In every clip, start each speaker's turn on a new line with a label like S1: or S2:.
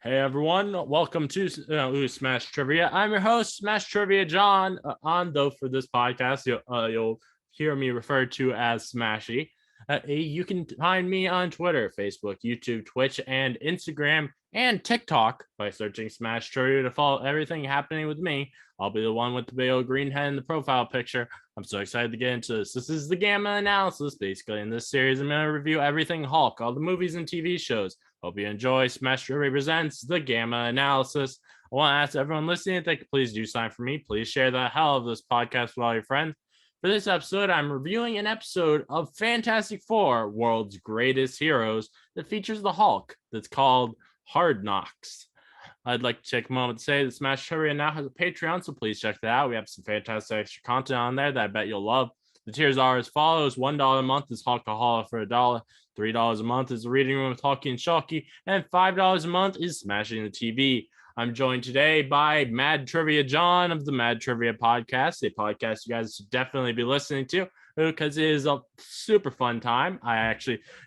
S1: Hey everyone, welcome to Smash Trivia. I'm your host, Smash Trivia John. Though for this podcast, you'll hear me referred to as Smashy. You can find me on Twitter, Facebook, YouTube, Twitch, and Instagram, and TikTok by searching Smash Trivia to follow everything happening with me. I'll be the one with the big old green head in the profile picture. I'm so excited to get into this. This is the Gamma Analysis. Basically, in this series, I'm going to review everything Hulk, all the movies and TV shows. Hope you enjoy. Smash Trivia presents the Gamma Analysis. I want to ask everyone listening if they could please do sign for me. Please share the hell of this podcast with all your friends. For this episode, I'm reviewing an episode of Fantastic Four, World's Greatest Heroes, that features the Hulk, that's called Hard Knocks. I'd like to take a moment to say that Smash Trivia now has a Patreon, so please check that out. We have some fantastic extra content on there that I bet you'll love. The tiers are as follows. $1 a month is Hulka Holla for $1. $3 a month is the Reading Room with Hulkie and Shulkie. And $5 a month is Smashing the TV. I'm joined today by Mad Trivia John of the Mad Trivia Podcast, a podcast you guys should definitely be listening to because it is a super fun time.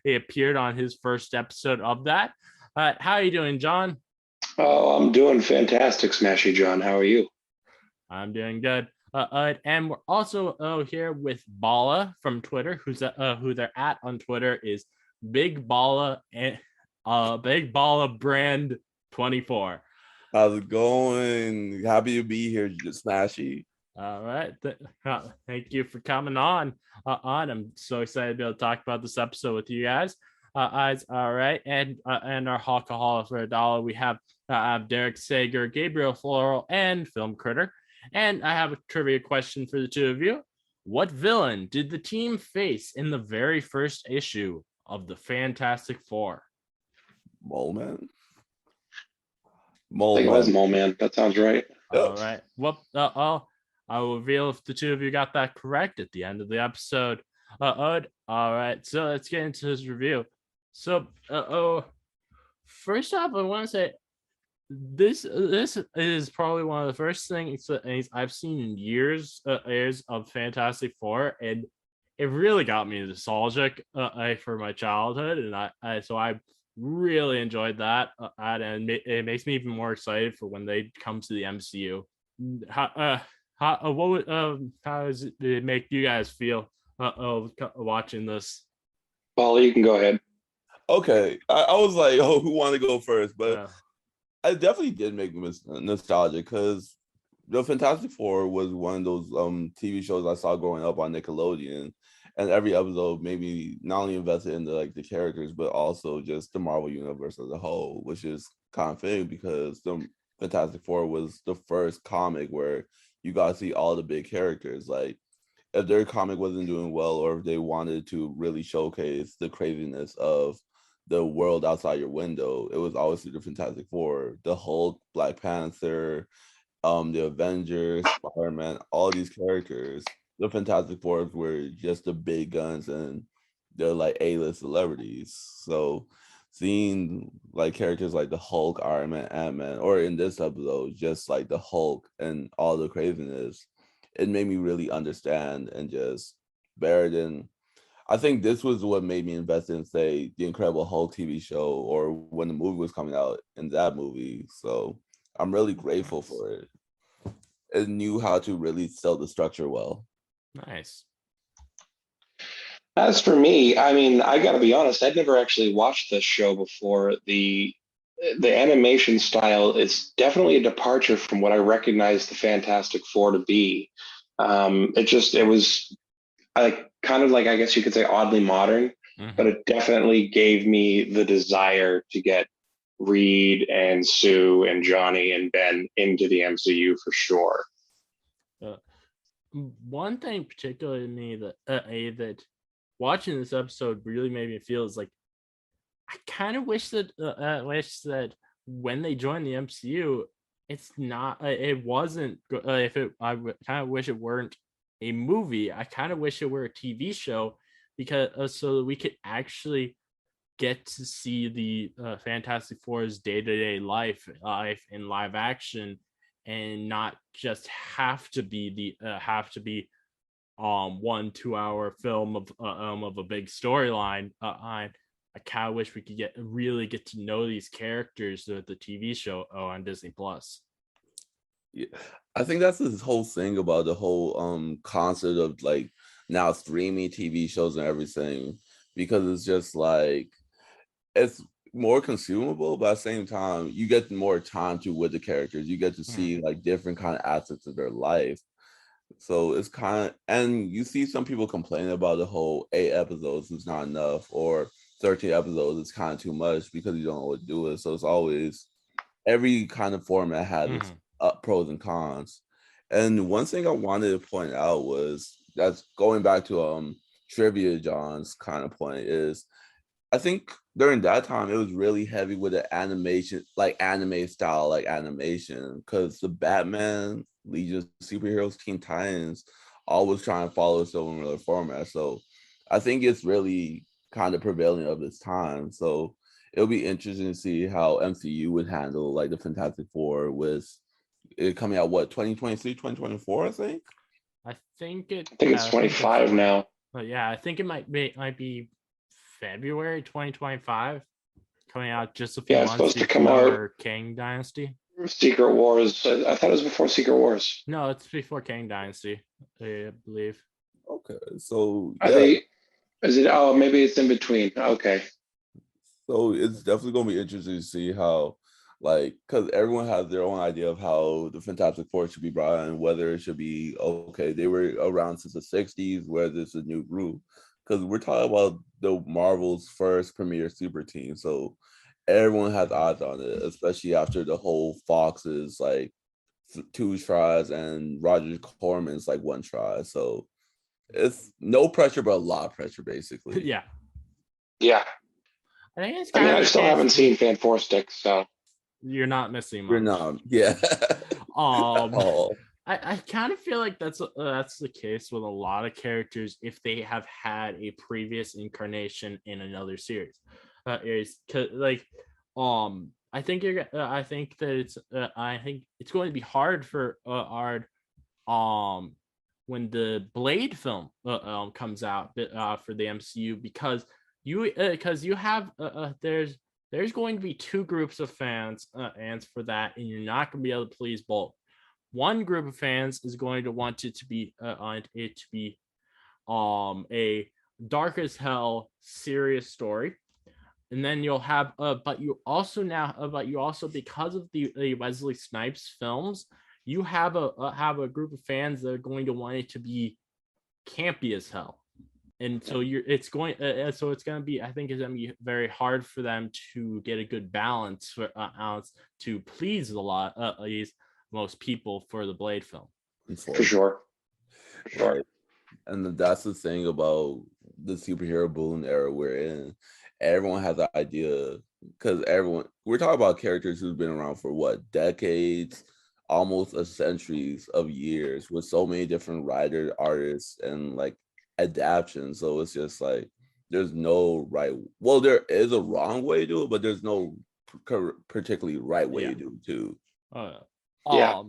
S1: He appeared on his first episode of that. How are you doing, John?
S2: Oh, I'm doing fantastic, Smashy John. How are you?
S1: I'm doing good. And we're also here with Bala from Twitter, who they're at on Twitter is Big Bala and Big Bala Brand 24.
S3: How's it going? Happy to be here, Smashy.
S1: All right, thank you for coming on. I'm so excited to be able to talk about this episode with you guys. All right, and our Hulka Holla for $1. We have Derek Sager, Gabriel Floral, and Film Critter. And I have a trivia question for the two of you. What villain did the team face in the very first issue of the Fantastic Four?
S3: Mole Man.
S2: I think it was Mole Man. That sounds right.
S1: All right. Well, I will reveal if the two of you got that correct at the end of the episode. All right. So let's get into this review. So, first off, I want to say this is probably one of the first things I've seen in years of Fantastic Four, and it really got me nostalgic for my childhood, and I really enjoyed that, and it makes me even more excited for when they come to the MCU. How does it make you guys feel watching this?
S2: Paul, you can go ahead.
S3: Okay, I was like, oh, who wanted to go first? But
S1: Yeah.
S3: I definitely did make me nostalgic because the Fantastic Four was one of those TV shows I saw growing up on Nickelodeon, and every episode made me not only invested in the characters but also just the Marvel universe as a whole, which is kind of fitting because the Fantastic Four was the first comic where you got to see all the big characters. Like, if their comic wasn't doing well, or if they wanted to really showcase the craziness of the world outside your window, it was obviously the Fantastic Four, the Hulk, Black Panther, the Avengers, Spider-Man, all these characters. The Fantastic Four were just the big guns and they're like A-list celebrities. So seeing like characters like the Hulk, Iron Man, Ant-Man, or in this episode, just like the Hulk and all the craziness, it made me really understand and just better than. I think this was what made me invest in, say, the Incredible Hulk TV show, or when the movie was coming out in that movie. So I'm really grateful for it. It knew how to really sell the structure well.
S1: Nice.
S2: As for me, I mean, I got to be honest, I'd never actually watched this show before. The animation style is definitely a departure from what I recognize the Fantastic Four to be. It was kind of like, I guess you could say, oddly modern, but it definitely gave me the desire to get Reed and Sue and Johnny and Ben into the MCU for sure.
S1: One thing particularly to me that watching this episode really made me feel is like I kind of wish that when they joined the MCU, it's not it wasn't I kind of wish it weren't a movie. I kind of wish it were a TV show because so that we could actually get to see the Fantastic Four's day-to-day life in live action, and not just have to be 1 2 hour film of a big storyline. I kind of wish we could really get to know these characters with the TV show on Disney Plus.
S3: Yeah, I think that's this whole thing about the whole concept of like now streaming TV shows and everything, because it's just like it's more consumable, but at the same time, you get more time to with the characters. You get to see like different kind of aspects of their life. So it's kind of, and you see some people complaining about the whole 8 episodes is not enough, or 13 episodes is kind of too much because you don't know what to do with it. So it's always every kind of format has its pros and cons. And one thing I wanted to point out was that's going back to trivia John's kind of point is I think during that time it was really heavy with the animation, like anime style, like animation, because the Batman, Legion of Superheroes, Teen Titans, always trying to follow a similar format. So I think it's really kind of prevailing of this time. So it'll be interesting to see how MCU would handle like the Fantastic Four with it coming out 2023, 2024, I think.
S1: I think
S2: it's 25 now.
S1: But yeah, I think it might be February 2025, coming out just a few months
S2: supposed to
S1: before
S2: come out
S1: Kang Dynasty.
S2: Secret Wars. I thought it was before Secret Wars.
S1: No, it's before Kang Dynasty, I believe.
S3: Okay, so
S2: is it? Oh, maybe it's in between. Okay.
S3: So it's definitely going to be interesting to see how, like, because everyone has their own idea of how the Fantastic Four should be brought in, whether it should be, okay, they were around since the 60s, whether it's a new group. Because we're talking about the Marvel's first premier super team. So everyone has eyes on it, especially after the whole Fox's, like, 2 tries and Roger Corman's, like, 1 try. So it's no pressure, but a lot of pressure, basically.
S1: Yeah.
S2: I think it's I still haven't seen Fan Four Sticks, so
S1: you're not missing much.
S3: You're not, yeah.
S1: I kind of feel like that's the case with a lot of characters if they have had a previous incarnation in another series. I think it's going to be hard for when the Blade film comes out for the MCU, because you have there's going to be 2 groups of fans for that, and you're not going to be able to please both. One group of fans is going to want it to be a dark as hell serious story, and then you'll have but you also because of the Wesley Snipes films, you have a group of fans that are going to want it to be campy as hell. And so it's going to be, I think it's going to be very hard for them to get a good balance to please most people for the Blade film.
S2: For sure.
S3: Right. And that's the thing about the superhero boom era we're in. Everyone has an idea, because we're talking about characters who've been around for what, decades, almost a centuries of years, with so many different writers, artists, and like adaptations. So it's just like there's no right, well, there is a wrong way to do it, but there's no particularly right way to do it too.
S2: I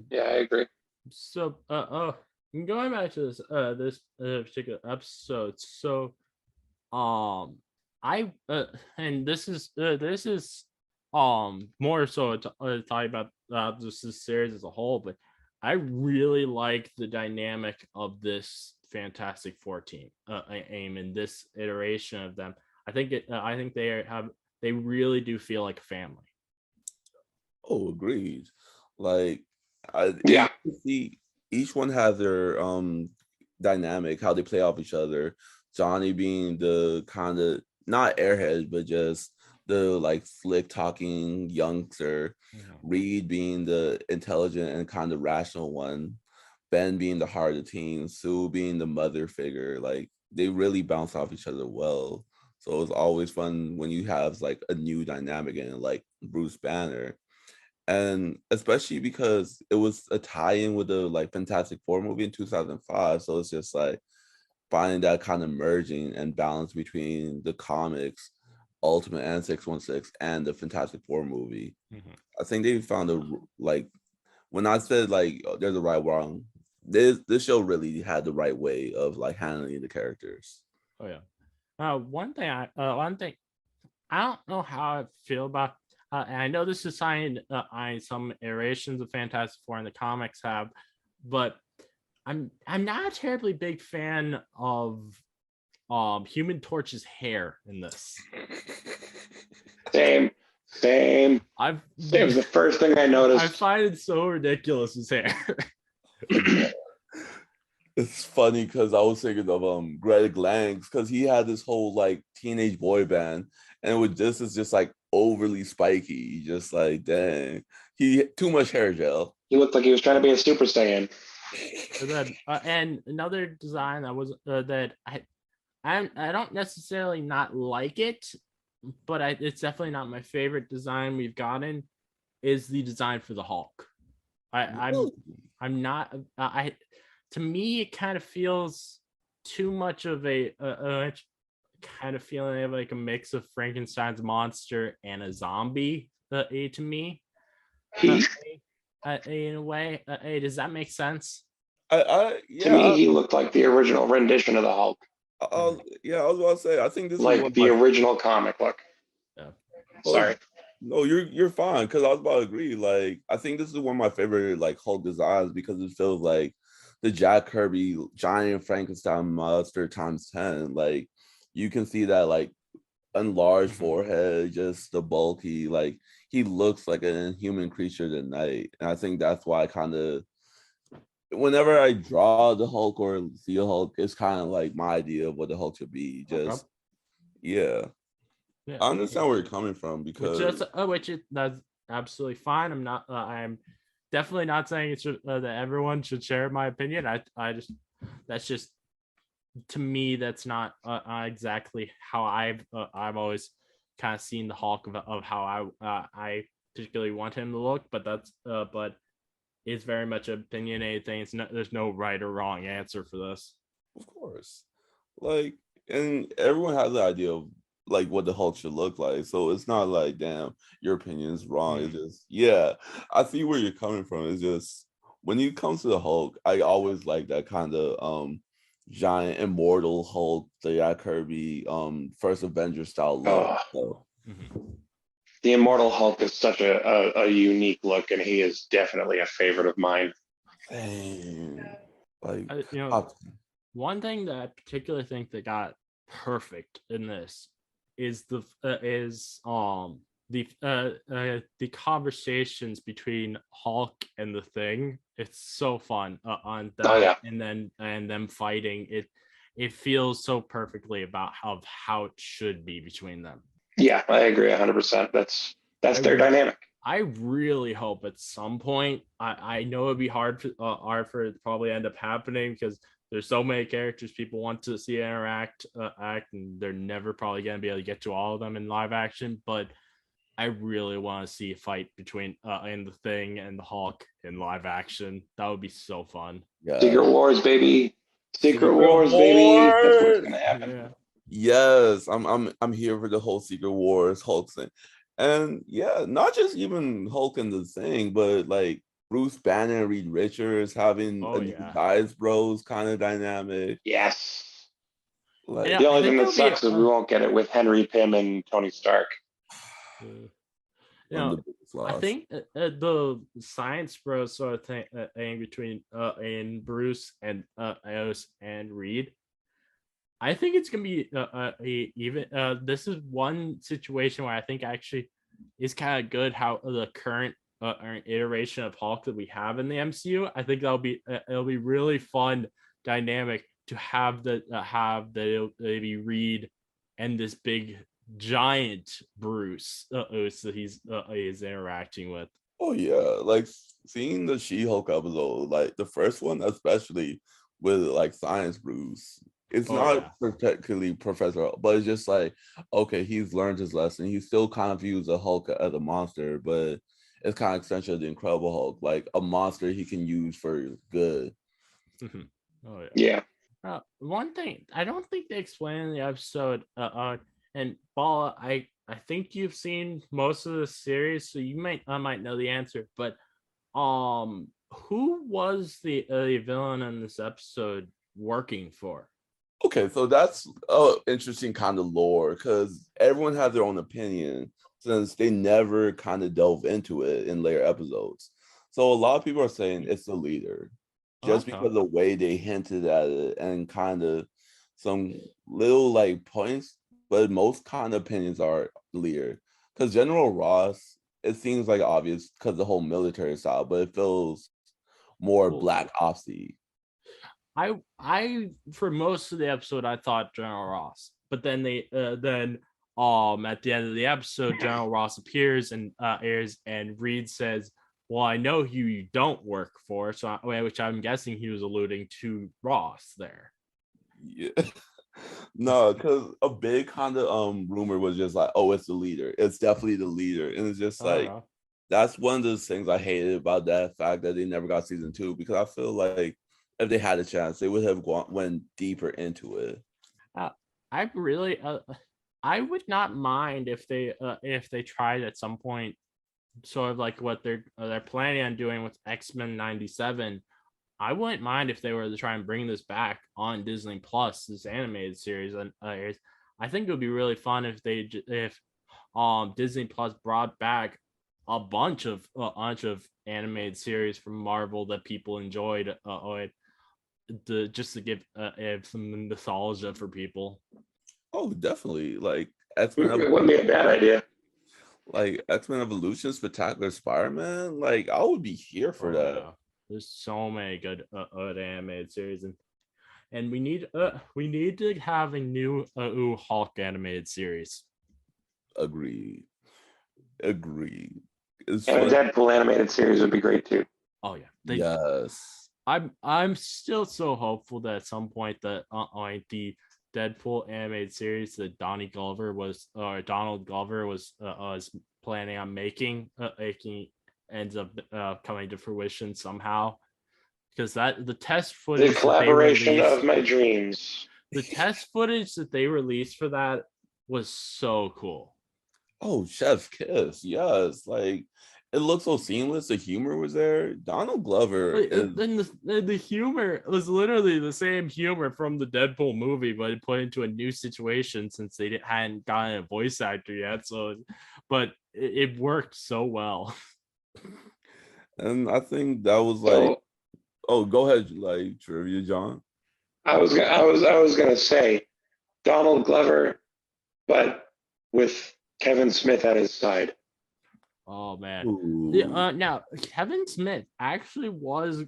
S2: agree.
S1: So going back to this particular episode, so I and this is more so talking about this series as a whole, but I really like the dynamic of this Fantastic Four team, AIM, in this iteration of them. I think they really do feel like a family.
S3: Oh, agreed. Like, see, each one has their dynamic, how they play off each other. Johnny being the kind of not airhead, but just the like slick talking youngster. Reed being the intelligent and kind of rational one. Ben being the heart of the team. Sue being the mother figure. Like, they really bounce off each other well. So it's always fun when you have like a new dynamic in it, like Bruce Banner. And especially because it was a tie-in with the like Fantastic Four movie in 2005. So it's just like finding that kind of merging and balance between the comics, Ultimate and 616, and the Fantastic Four movie. I think they found when I said like there's a right wrong, this show really had the right way of like handling the characters.
S1: Oh yeah. One thing I don't know how I feel about. And I know this is something some iterations of Fantastic Four in the comics have, but I'm not a terribly big fan of Human Torch's hair in this.
S2: Same, same.
S1: I've
S2: It was the first thing I
S1: I
S2: noticed.
S1: find it so ridiculous, his hair.
S3: It's funny because I was thinking of Greg Langs because he had this whole like teenage boy band, and with this is just like overly spiky, just like dang, he too much hair gel.
S2: He looked like he was trying to be a Super Saiyan.
S1: And then and another design that was that I don't necessarily not like it, but it's definitely not my favorite design we've gotten. Is the design for the Hulk? I'm not I to me it kind of feels too much of a kind of feeling of like a mix of Frankenstein's monster and a zombie to me in a way. Does that make sense?
S2: To
S3: Yeah,
S2: me, he looked like the original rendition of the Hulk,
S3: yeah, I was about to say, I think this is one
S2: like
S3: of
S2: the
S3: my.
S2: original comic look.
S1: Yeah.
S3: Oh,
S2: Sorry.
S3: no, you're fine because I was about to agree. Like, I think this is one of my favorite like Hulk designs because it feels like the Jack Kirby giant Frankenstein monster times 10. Like, you can see that like enlarged forehead, just the bulky, like he looks like an inhuman creature tonight. And I think that's why I kind of whenever I draw the Hulk or see a Hulk, it's kind of like my idea of what the Hulk should be. Just yeah.
S1: Yeah.
S3: I understand where you're coming from
S1: Which
S3: because
S1: that's absolutely fine. I'm definitely not saying it should that everyone should share my opinion. I just that's just to me that's not exactly how I've always kind of seen the Hulk of how I particularly want him to look. But that's but it's very much an opinionated thing. There's no right or wrong answer for this.
S3: of course, like, and everyone has the idea of like what the Hulk should look like. So it's not like, damn, your opinion is wrong. It's just, yeah, I see where you're coming from. It's just when it comes to the Hulk, I always like that kind of giant immortal Hulk, the Jack Kirby first Avenger style look.
S2: Oh,
S3: So
S2: the Immortal Hulk is such a unique look, and he is definitely a favorite of mine.
S3: dang, like
S1: You know, one thing that I particularly think that got perfect in this is the conversations between Hulk and the Thing. It's so fun on that,
S2: Oh yeah,
S1: and them fighting. It feels so perfectly about how it should be between them.
S2: yeah, I agree 100%. That's their dynamic.
S1: I really hope at some point. I know it'd be hard for it to probably end up happening because there's so many characters people want to see act, and they're never probably gonna be able to get to all of them in live action. But I really want to see a fight between and the Thing and the Hulk in live action. That would be so fun.
S3: yeah,
S2: Secret Wars, baby. Secret
S3: Secret
S2: Wars, baby. That's what's
S3: Wars.
S2: gonna happen.
S1: Yeah.
S3: Yes, I'm here for the whole Secret Wars Hulk thing. And yeah, not just even Hulk and the Thing, but like Bruce Banner and Reed Richards having
S1: Oh
S3: a new
S1: yeah.
S3: Guys Bros kind of dynamic.
S2: Yes.
S3: Like,
S1: Yeah.
S2: The
S1: I
S2: only thing
S1: think
S2: that
S1: there'll be
S2: sucks is we won't get it with Henry Pym and Tony Stark.
S1: you
S3: one of
S1: know,
S3: the biggest
S1: I
S3: loss.
S1: think the science bros sort of thing between and Bruce and Eos and Reed. I think it's gonna be even. This is one situation where I think actually is kind of good how the current iteration of Hulk that we have in the MCU. I think that'll be it'll be really fun dynamic to have the it'll be Reed and this big giant Bruce that he's interacting with.
S3: Oh yeah, like seeing the She-Hulk episode, like the first one, especially with like Science Bruce. It's
S1: Oh
S3: not
S1: yeah.
S3: particularly Professor, but it's just like, okay, he's learned his lesson. He still kind of views the Hulk as a monster, but it's kind of extension of the Incredible Hulk, like a monster he can use for good.
S1: Oh yeah.
S2: Yeah.
S1: One thing I don't think they explained in the episode, and Bala, I think you've seen most of the series, so you might know the answer. But who was the villain in this episode working for?
S3: Okay, so that's a interesting kind of lore because everyone has their own opinion since they never kind of delve into it in later episodes. So a lot of people are saying it's the leader just
S1: Okay.
S3: because of the way they hinted at it and kind of some little like points, but most kind of opinions are leader. Because General Ross, it seems like obvious because the whole military style, but it feels more
S1: Cool.
S3: Black Opsy.
S1: I for most of the episode I thought General Ross, but then at the end of the episode General Ross appears and airs, and Reed says, "Well, I know who you don't work for," which I'm guessing he was alluding to Ross there.
S3: Yeah. No, because a big kind of rumor was just like, oh, it's the leader. It's definitely the leader. And it's just like that's one of those things I hated about that fact that they never got season 2, because I feel like if they had a chance, they would have went deeper into it.
S1: I really I would not mind if they tried at some point, sort of like what they're planning on doing with X-Men 97. I wouldn't mind if they were to try and bring this back on Disney Plus, this animated series. And I think it would be really fun if Disney Plus brought back a bunch of animated series from Marvel that people enjoyed, just to give some nostalgia for people.
S3: Oh, definitely. Like
S2: It
S3: X-Men,
S2: wouldn't be a bad idea.
S3: like X-Men Evolution, Spectacular Spider-Man. Like I would be here for that.
S1: Yeah. There's so many good animated series, and we need to have a new Hulk animated series.
S3: Agreed. It's
S2: And a
S3: fun.
S2: Deadpool animated series would be great too.
S1: Oh yeah,
S3: Yes.
S1: I'm still so hopeful that at some point that the Deadpool animated series that Donald Glover was planning on making ends up coming to fruition somehow, because that the test footage
S2: The collaboration
S1: that they
S2: of my dreams.
S1: the test footage that they released for that was so cool.
S3: Oh, Chef's Kiss. Yes. Like it looked so seamless. The humor was there. Donald Glover is
S1: Then the humor was literally the same humor from the Deadpool movie, but it put into a new situation since they hadn't gotten a voice actor yet. So, but it worked so well.
S3: and I think that was like,
S2: So
S3: oh, go ahead, like trivia, John.
S2: I was gonna say Donald Glover, but with Kevin Smith at his side.
S1: Oh man.
S3: Ooh.
S1: Now Kevin Smith actually was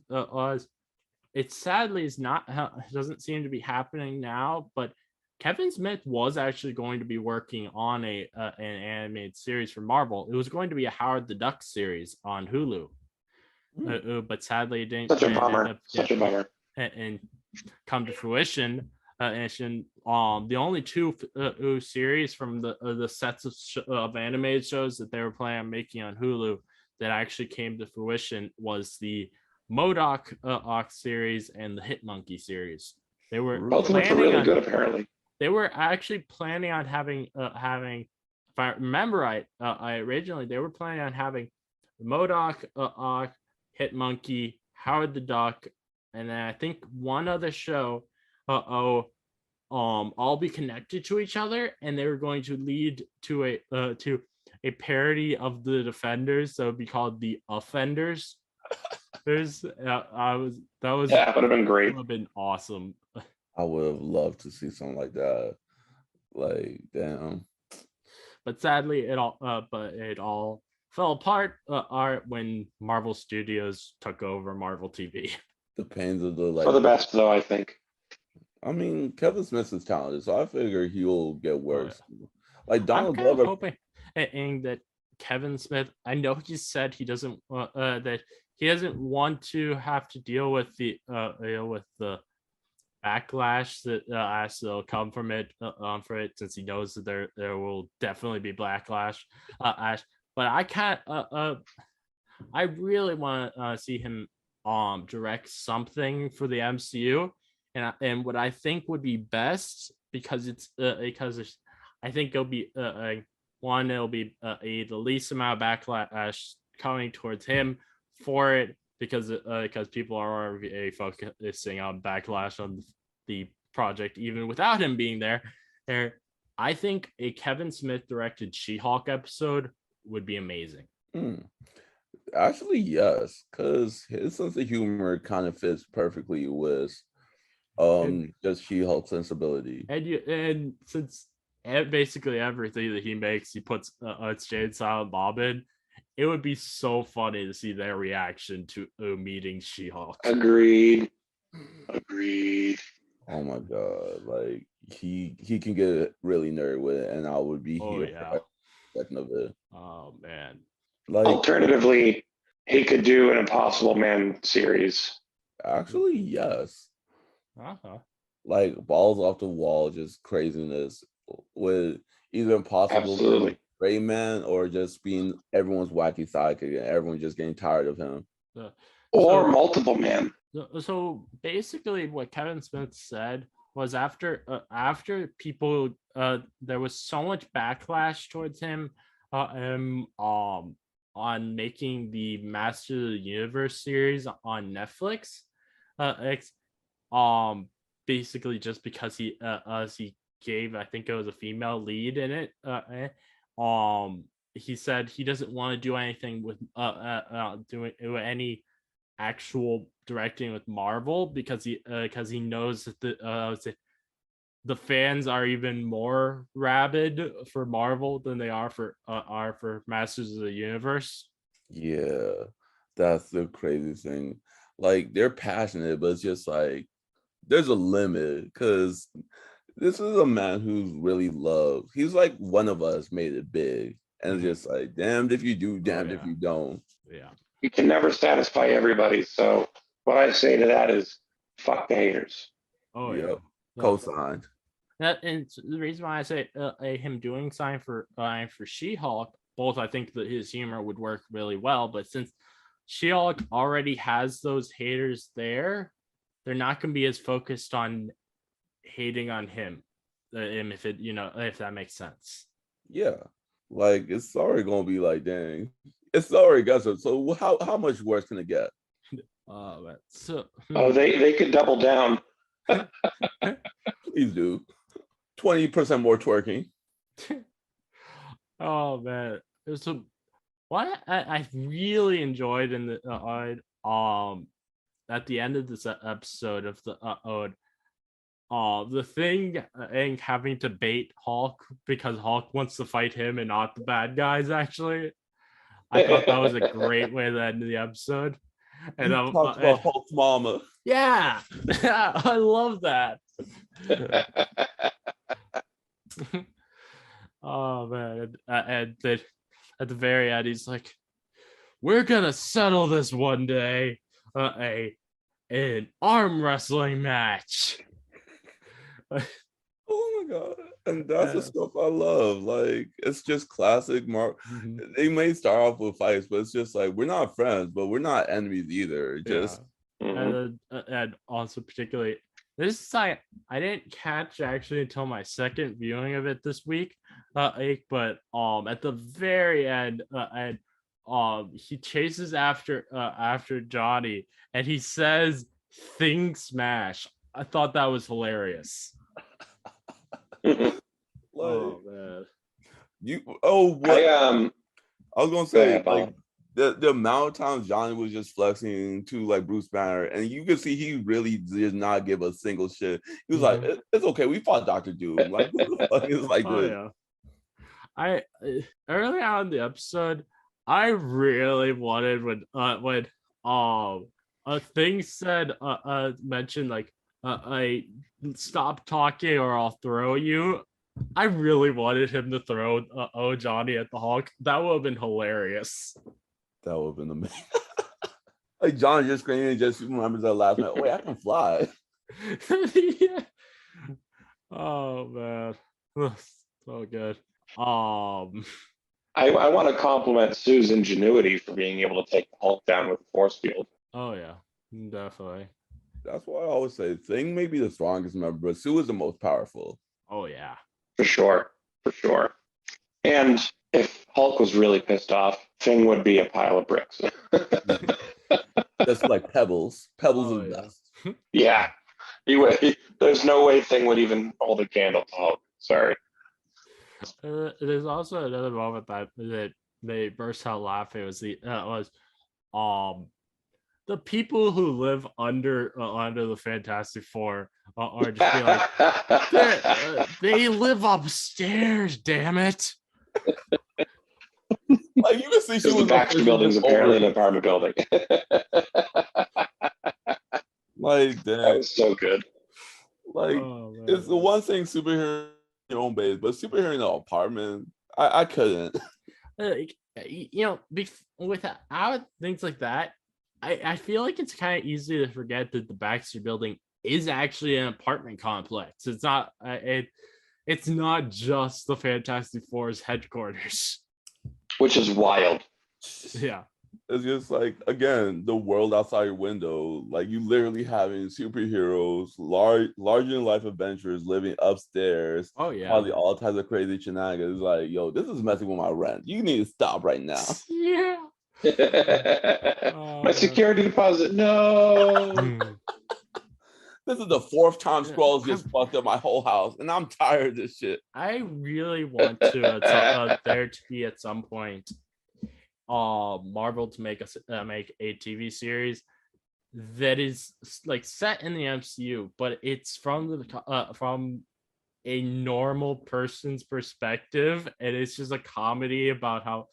S1: it sadly is not doesn't seem to be happening now, but Kevin Smith was actually going to be working on an animated series for Marvel. It was going to be a Howard the Duck series on Hulu, but sadly it didn't
S2: Such a
S1: end
S2: bummer.
S1: up
S2: Such a bummer.
S1: and come to fruition. And the only two series from the sets of animated shows that they were planning on making on Hulu that actually came to fruition was the Modoc series and the Hit Monkey series. They were
S2: Both of which are really good, apparently.
S1: They were actually planning on having if I remember right, I originally they were planning on having Modoc, Hit Monkey, Howard the Duck, and then I think one other show, all be connected to each other, and they were going to lead to a parody of the Defenders, so it would be called the Offenders. That would
S2: have been great.
S1: Would have been awesome.
S3: I would have loved to see something like that. Like, damn.
S1: But sadly, it all fell apart when Marvel Studios took over Marvel TV.
S3: The pains of the like.
S2: For the best, though, I think.
S3: I mean, Kevin Smith is talented, so I figure he'll get worse.
S1: Oh, yeah.
S3: Like Donald Glover.
S1: I'm hoping that Kevin Smith. I know he said he doesn't that he doesn't want to have to deal with the backlash that will come from it for it, since he knows that there will definitely be backlash. But I can't. I really want to see him direct something for the MCU, and what I think would be best, because I think it'll be it'll be the least amount of backlash coming towards him for it, because people are already focusing on backlash on the project even without him being there. I think a Kevin Smith directed She-Hulk episode would be amazing.
S3: Actually, yes, because his sense of humor kind of fits perfectly with just She-Hulk sensibility.
S1: And since basically everything that he makes, he puts it's Jade, Silent Bob in. It would be so funny to see their reaction to meeting She-Hulk.
S2: Agreed.
S3: Oh my god! Like he can get really nerdy with it, and I would be here for every second of it.
S1: Oh man!
S3: Like
S2: alternatively, he could do an Impossible Man series.
S3: Actually, yes.
S1: Uh-huh.
S3: Like balls off the wall, just craziness with either Impossible
S2: Absolutely.
S3: Rayman or just being everyone's wacky sidekick and everyone just getting tired of him.
S2: Or Multiple Man.
S1: So basically, what Kevin Smith said was after people there was so much backlash towards him on making the Master of the Universe series on Netflix. Basically just because he gave, I think it was a female lead in it. He said he doesn't want to do anything with doing any actual directing with Marvel because he knows that the fans are even more rabid for Marvel than they are for Masters of the Universe.
S3: Yeah, that's the crazy thing. Like they're passionate, but it's just like there's a limit because this is a man who's really loved. He's like one of us made it big, and it's just like damned if you do, damned if you don't.
S1: Yeah.
S2: You can never satisfy everybody. So what I say to that is, fuck the haters.
S1: Oh
S3: yep.
S1: Yeah.
S3: Co-signed.
S1: And the reason why I say him doing sign for She-Hulk, both I think that his humor would work really well, but since She-Hulk already has those haters there, they're not going to be as focused on hating on him, if it if that makes sense.
S3: Yeah, like it's already gonna be like, dang, it's already got so how much worse can it get?
S2: They could double down.
S3: Please do 20% more twerking.
S1: Oh man, so what I really enjoyed in the at the end of this episode of the thing and having to bait Hulk because Hulk wants to fight him and not the bad guys. Actually, I thought that was a great way to end the episode. And
S3: talk about Hulk's mama.
S1: Yeah, I love that. Oh man, and then at the very end, he's like, "We're gonna settle this one day, an arm wrestling match."
S3: Oh my god, and that's the stuff I love. Like it's just classic Mark. Mm-hmm. They may start off with fights, but it's just like we're not friends, but we're not enemies either. Just
S1: and also particularly this is I didn't catch actually until my second viewing of it this week, but at the very end, he chases after Johnny and he says "Thing Smash." I thought that was hilarious.
S3: Oh man, what? I was gonna say like the amount of times Johnny was just flexing to like Bruce Banner, and you could see he really did not give a single shit. He was like, "It's okay, we fought Dr. Doom." Like, who the fuck is like this?
S1: Yeah. I early on in the episode, I really wanted when a thing said mentioned like I stop talking or I'll throw you. I really wanted him to throw Johnny at the Hulk. That would have been hilarious.
S3: That would have been amazing. Like John just screaming and just remembers that last night. Wait, I can fly.
S1: Yeah. Oh man. So good.
S2: I want to compliment Sue's ingenuity for being able to take the Hulk down with the force field.
S1: Oh yeah, definitely.
S3: That's why I always say Thing may be the strongest member, but Sue is the most powerful.
S1: Oh yeah.
S2: For sure. And if Hulk was really pissed off, Thing would be a pile of bricks.
S3: Just like Pebbles. Pebbles is best.
S2: Yeah. There's no way Thing would even hold a candle to Hulk. Sorry.
S1: There's also another moment that they burst out laughing um the people who live under the Fantastic Four are just be like they live upstairs, damn it.
S3: Like you can see she
S2: Because the
S3: was
S2: Baxter building's apparently an apartment building.
S3: like
S2: That
S3: that.
S2: was so good.
S3: Like it's the one thing superhero in your own base, but superhero in an apartment, I couldn't.
S1: Without things like that, I feel like it's kind of easy to forget that the Baxter building is actually an apartment complex. It's not it's not just the Fantastic Four's headquarters.
S2: Which is wild.
S1: Yeah.
S3: It's just like, again, the world outside your window. Like you literally having superheroes, larger than life adventures living upstairs.
S1: Oh yeah.
S3: Probably all types of crazy shenanigans. Like, yo, this is messing with my rent. You need to stop right now.
S1: Yeah.
S2: My security deposit. No.
S3: This is the fourth time Skrulls just fucked up my whole house, and I'm tired of this shit.
S1: I really want to there to be at some point Marvel to make a TV series that is like set in the MCU, but it's from a normal person's perspective, and it's just a comedy about how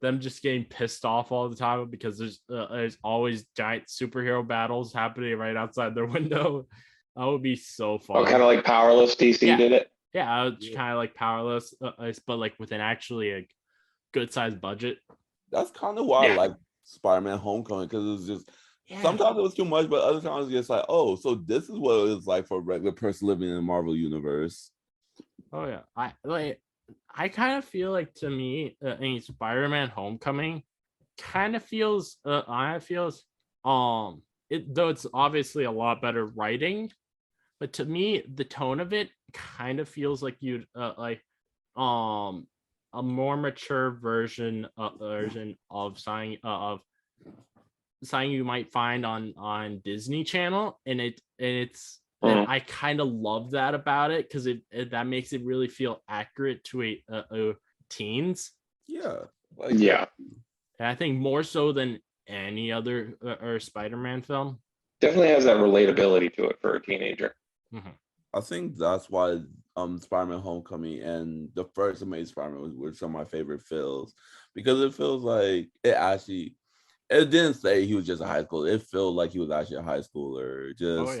S1: them just getting pissed off all the time because there's always giant superhero battles happening right outside their window. That would be so fun.
S2: Oh, kind of like Powerless. DC did it.
S1: Yeah, it's kind of like Powerless, but like with an actually a good sized budget.
S3: That's kind of why I like Spider-Man Homecoming, because it's just sometimes it was too much, but other times it's just like, oh, so this is what it's like for a regular person living in the Marvel universe.
S1: Oh yeah, I kind of feel like, to me, in Spider-Man Homecoming kind of feels though it's obviously a lot better writing, but to me the tone of it kind of feels like you'd a more mature version of something you might find on Disney Channel, and and I kind of love that about it, because that makes it really feel accurate to a teens.
S3: Yeah.
S1: And I think more so than any other or Spider-Man film.
S2: Definitely has that relatability to it for a teenager.
S1: Mm-hmm.
S3: I think that's why Spider-Man Homecoming and the first Amazing Spider-Man were some of my favorite films, because it feels like it didn't say he was just a high schooler. It felt like he was actually a high schooler. Just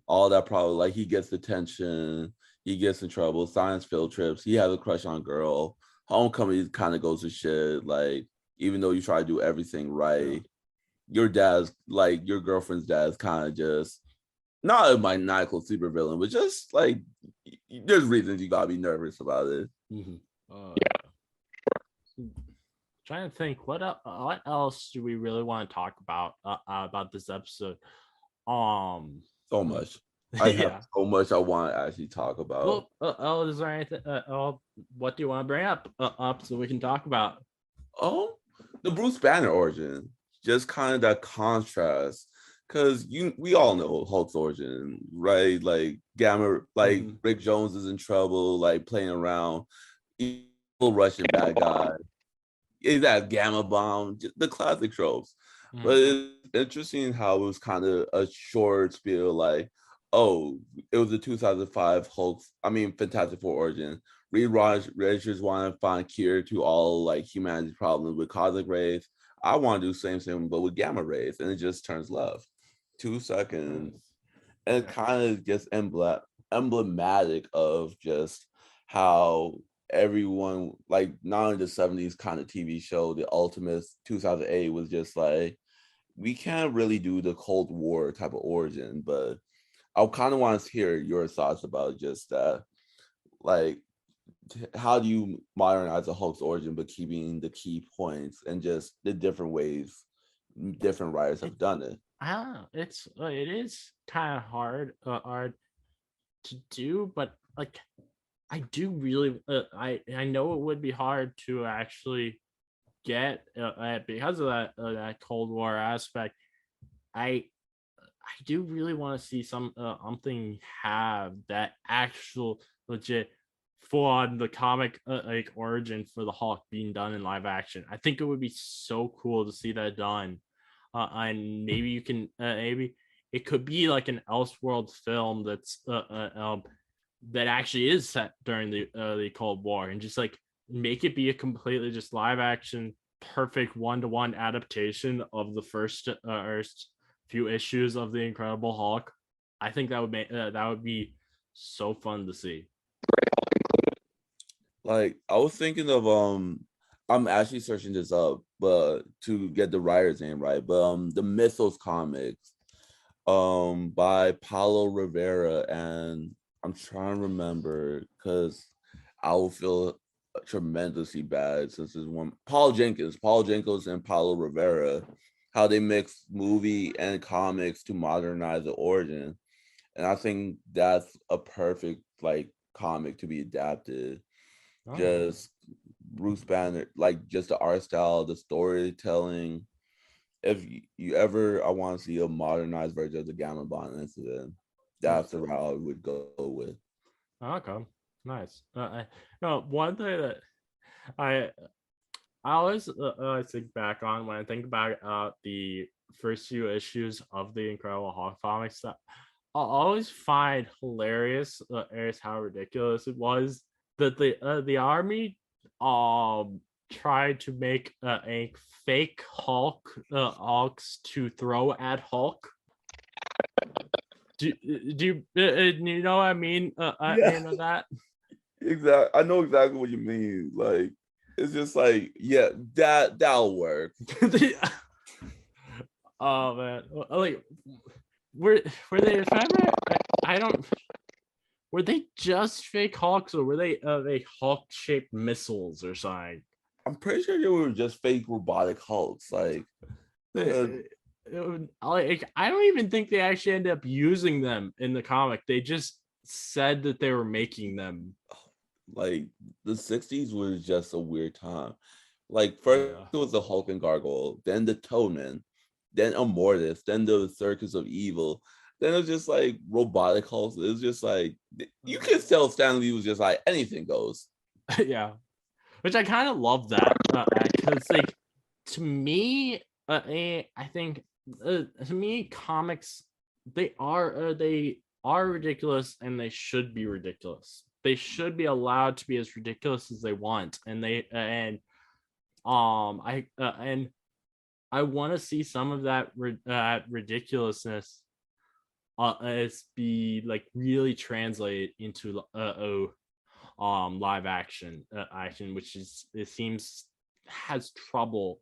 S3: all that problem. Like he gets detention, he gets in trouble, science field trips, he has a crush on a girl. Homecoming kind of goes to shit. Like, even though you try to do everything right, your girlfriend's dad's kind of just not a maniacal supervillain, but just like there's reasons you gotta be nervous about it.
S1: Trying to think what else do we really want to talk about this episode.
S3: So much. I have so much I want to actually talk about.
S1: Well, is there anything? What do you want to bring up so we can talk about?
S3: The Bruce Banner origin, just kind of that contrast, because we all know Hulk's origin, right? Like Gamma, like Rick Jones is in trouble, like playing around, evil Russian bad guy. Is that Gamma bomb? The classic tropes. But it's interesting how it was kind of a short spiel, like, oh, it was the 2005 Fantastic Four origin. Reed Richards wanted to find a cure to all like humanity's problems with cosmic rays. I want to do the same thing, but with gamma rays, and it just turns left. 2 seconds, and it kind of gets emblematic of just how everyone, like, not only the 70s kind of TV show, the Ultimate 2008 was just like, we can't really do the Cold War type of origin, but I kind of want to hear your thoughts about just that. Like, how do you modernize a Hulk's origin, but keeping the key points and just the different ways different writers have done it?
S1: I don't know. It is kind of hard to do, but like I do really I know it would be hard to actually get because of that Cold War aspect. I I do really want to see something have that actual legit full on the comic like origin for the Hulk being done in live action. I think it would be so cool to see that done. And maybe you can maybe it could be like an Elseworlds film that actually is set during the Cold War, and just like make it be a completely just live action perfect one-to-one adaptation of the first few issues of the Incredible Hulk. I think that would be so fun to see.
S3: Like I was thinking of I'm actually searching this up, but to get the writer's name right. But the Mythos comics, by Paulo Rivera, and I'm trying to remember because I will feel tremendously bad since there's one Paul Jenkins and Paulo Rivera, how they mix movie and comics to modernize the origin. And I think that's a perfect like comic to be adapted. Just Bruce Banner, like just the art style, the storytelling. If you ever, I want to see a modernized version of the Gamma Bond incident. That's the route I would go with.
S1: Okay, nice. No, one thing that I I always think back on when I think about the first few issues of the Incredible Hulk comics, that I always find hilarious is how ridiculous it was that the army tried to make a fake Hulks to throw at Hulk. Do you know what I mean? You know that?
S3: Exactly. I know exactly what you mean. Like it's just like, yeah, that'll work.
S1: Oh man, like were they? If ever, I don't. Were they just fake Hulks, or were they Hulk shaped missiles or something?
S3: I'm pretty sure they were just fake robotic Hulks. Like,
S1: Like I don't even think they actually ended up using them in the comic. They just said that they were making them.
S3: like the 60s was just a weird time. Like first it was the Hulk and Gargoyle, then the Toadman, then Immortus, then the Circus of Evil. Then it was just like robotic Hulks. It was just like you can tell Stan Lee was just like anything goes.
S1: Yeah, which I kind of love that because like to me, I think to me comics they are ridiculous and they should be ridiculous. They should be allowed to be as ridiculous as they want, and I want to see some of that ridiculousness is be like really translated into live action which is it seems has trouble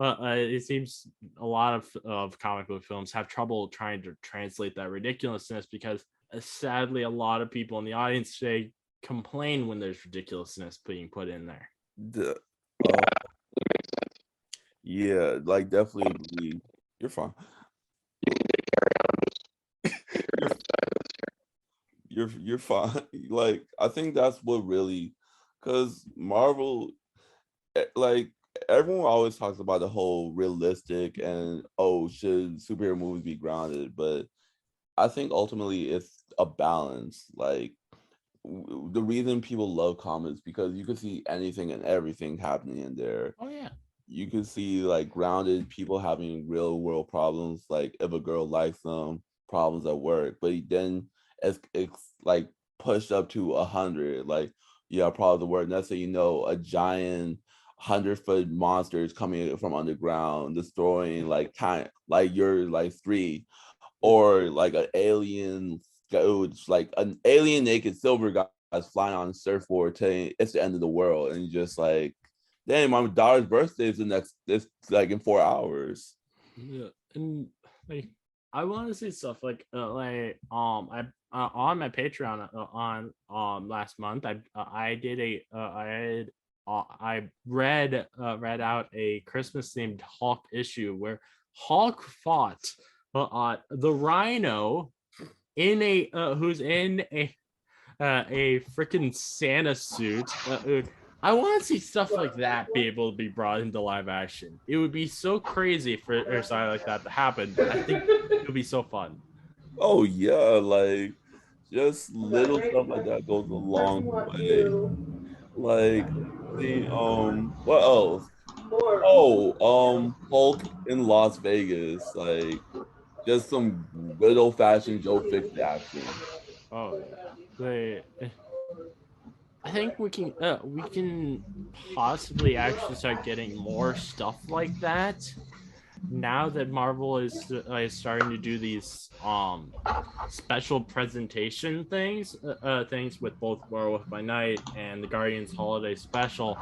S1: it seems a lot of comic book films have trouble trying to translate that ridiculousness because sadly a lot of people in the audience today complain when there's ridiculousness being put in there.
S3: Yeah, like definitely agree. You're fine. You're fine. Like I think that's what really, because Marvel, like everyone always talks about the whole realistic and should superhero movies be grounded, but I think ultimately it's a balance. Like the reason people love comics because you can see anything and everything happening in there.
S1: Oh yeah.
S3: You can see like grounded people having real world problems, like if a girl likes them, problems at work, but then it's like pushed up to 100, like yeah, problems at work. Next thing you know, a giant 100-foot monster is coming from underground, destroying like kind like you're like three, or like an alien naked silver guy is flying on a surfboard saying it's the end of the world, and you're just like, damn, my daughter's birthday is it's like in 4 hours.
S1: Yeah, and like I want to see stuff like I on my Patreon on last month I did I read out a Christmas themed Hulk issue where Hulk fought the Rhino in who's in a freaking Santa suit I want to see stuff like that be able to be brought into live action. It would be so crazy for something like that to happen. I think it would be so fun.
S3: Oh yeah, like just little stuff like that goes a long way. Like the what else? Oh, Hulk in Las Vegas, like just some good old fashioned Joe Fiction action.
S1: Oh yeah, I think we can possibly actually start getting more stuff like that now that Marvel is starting to do these special presentation things with both Werewolf by Night and the Guardians Holiday Special.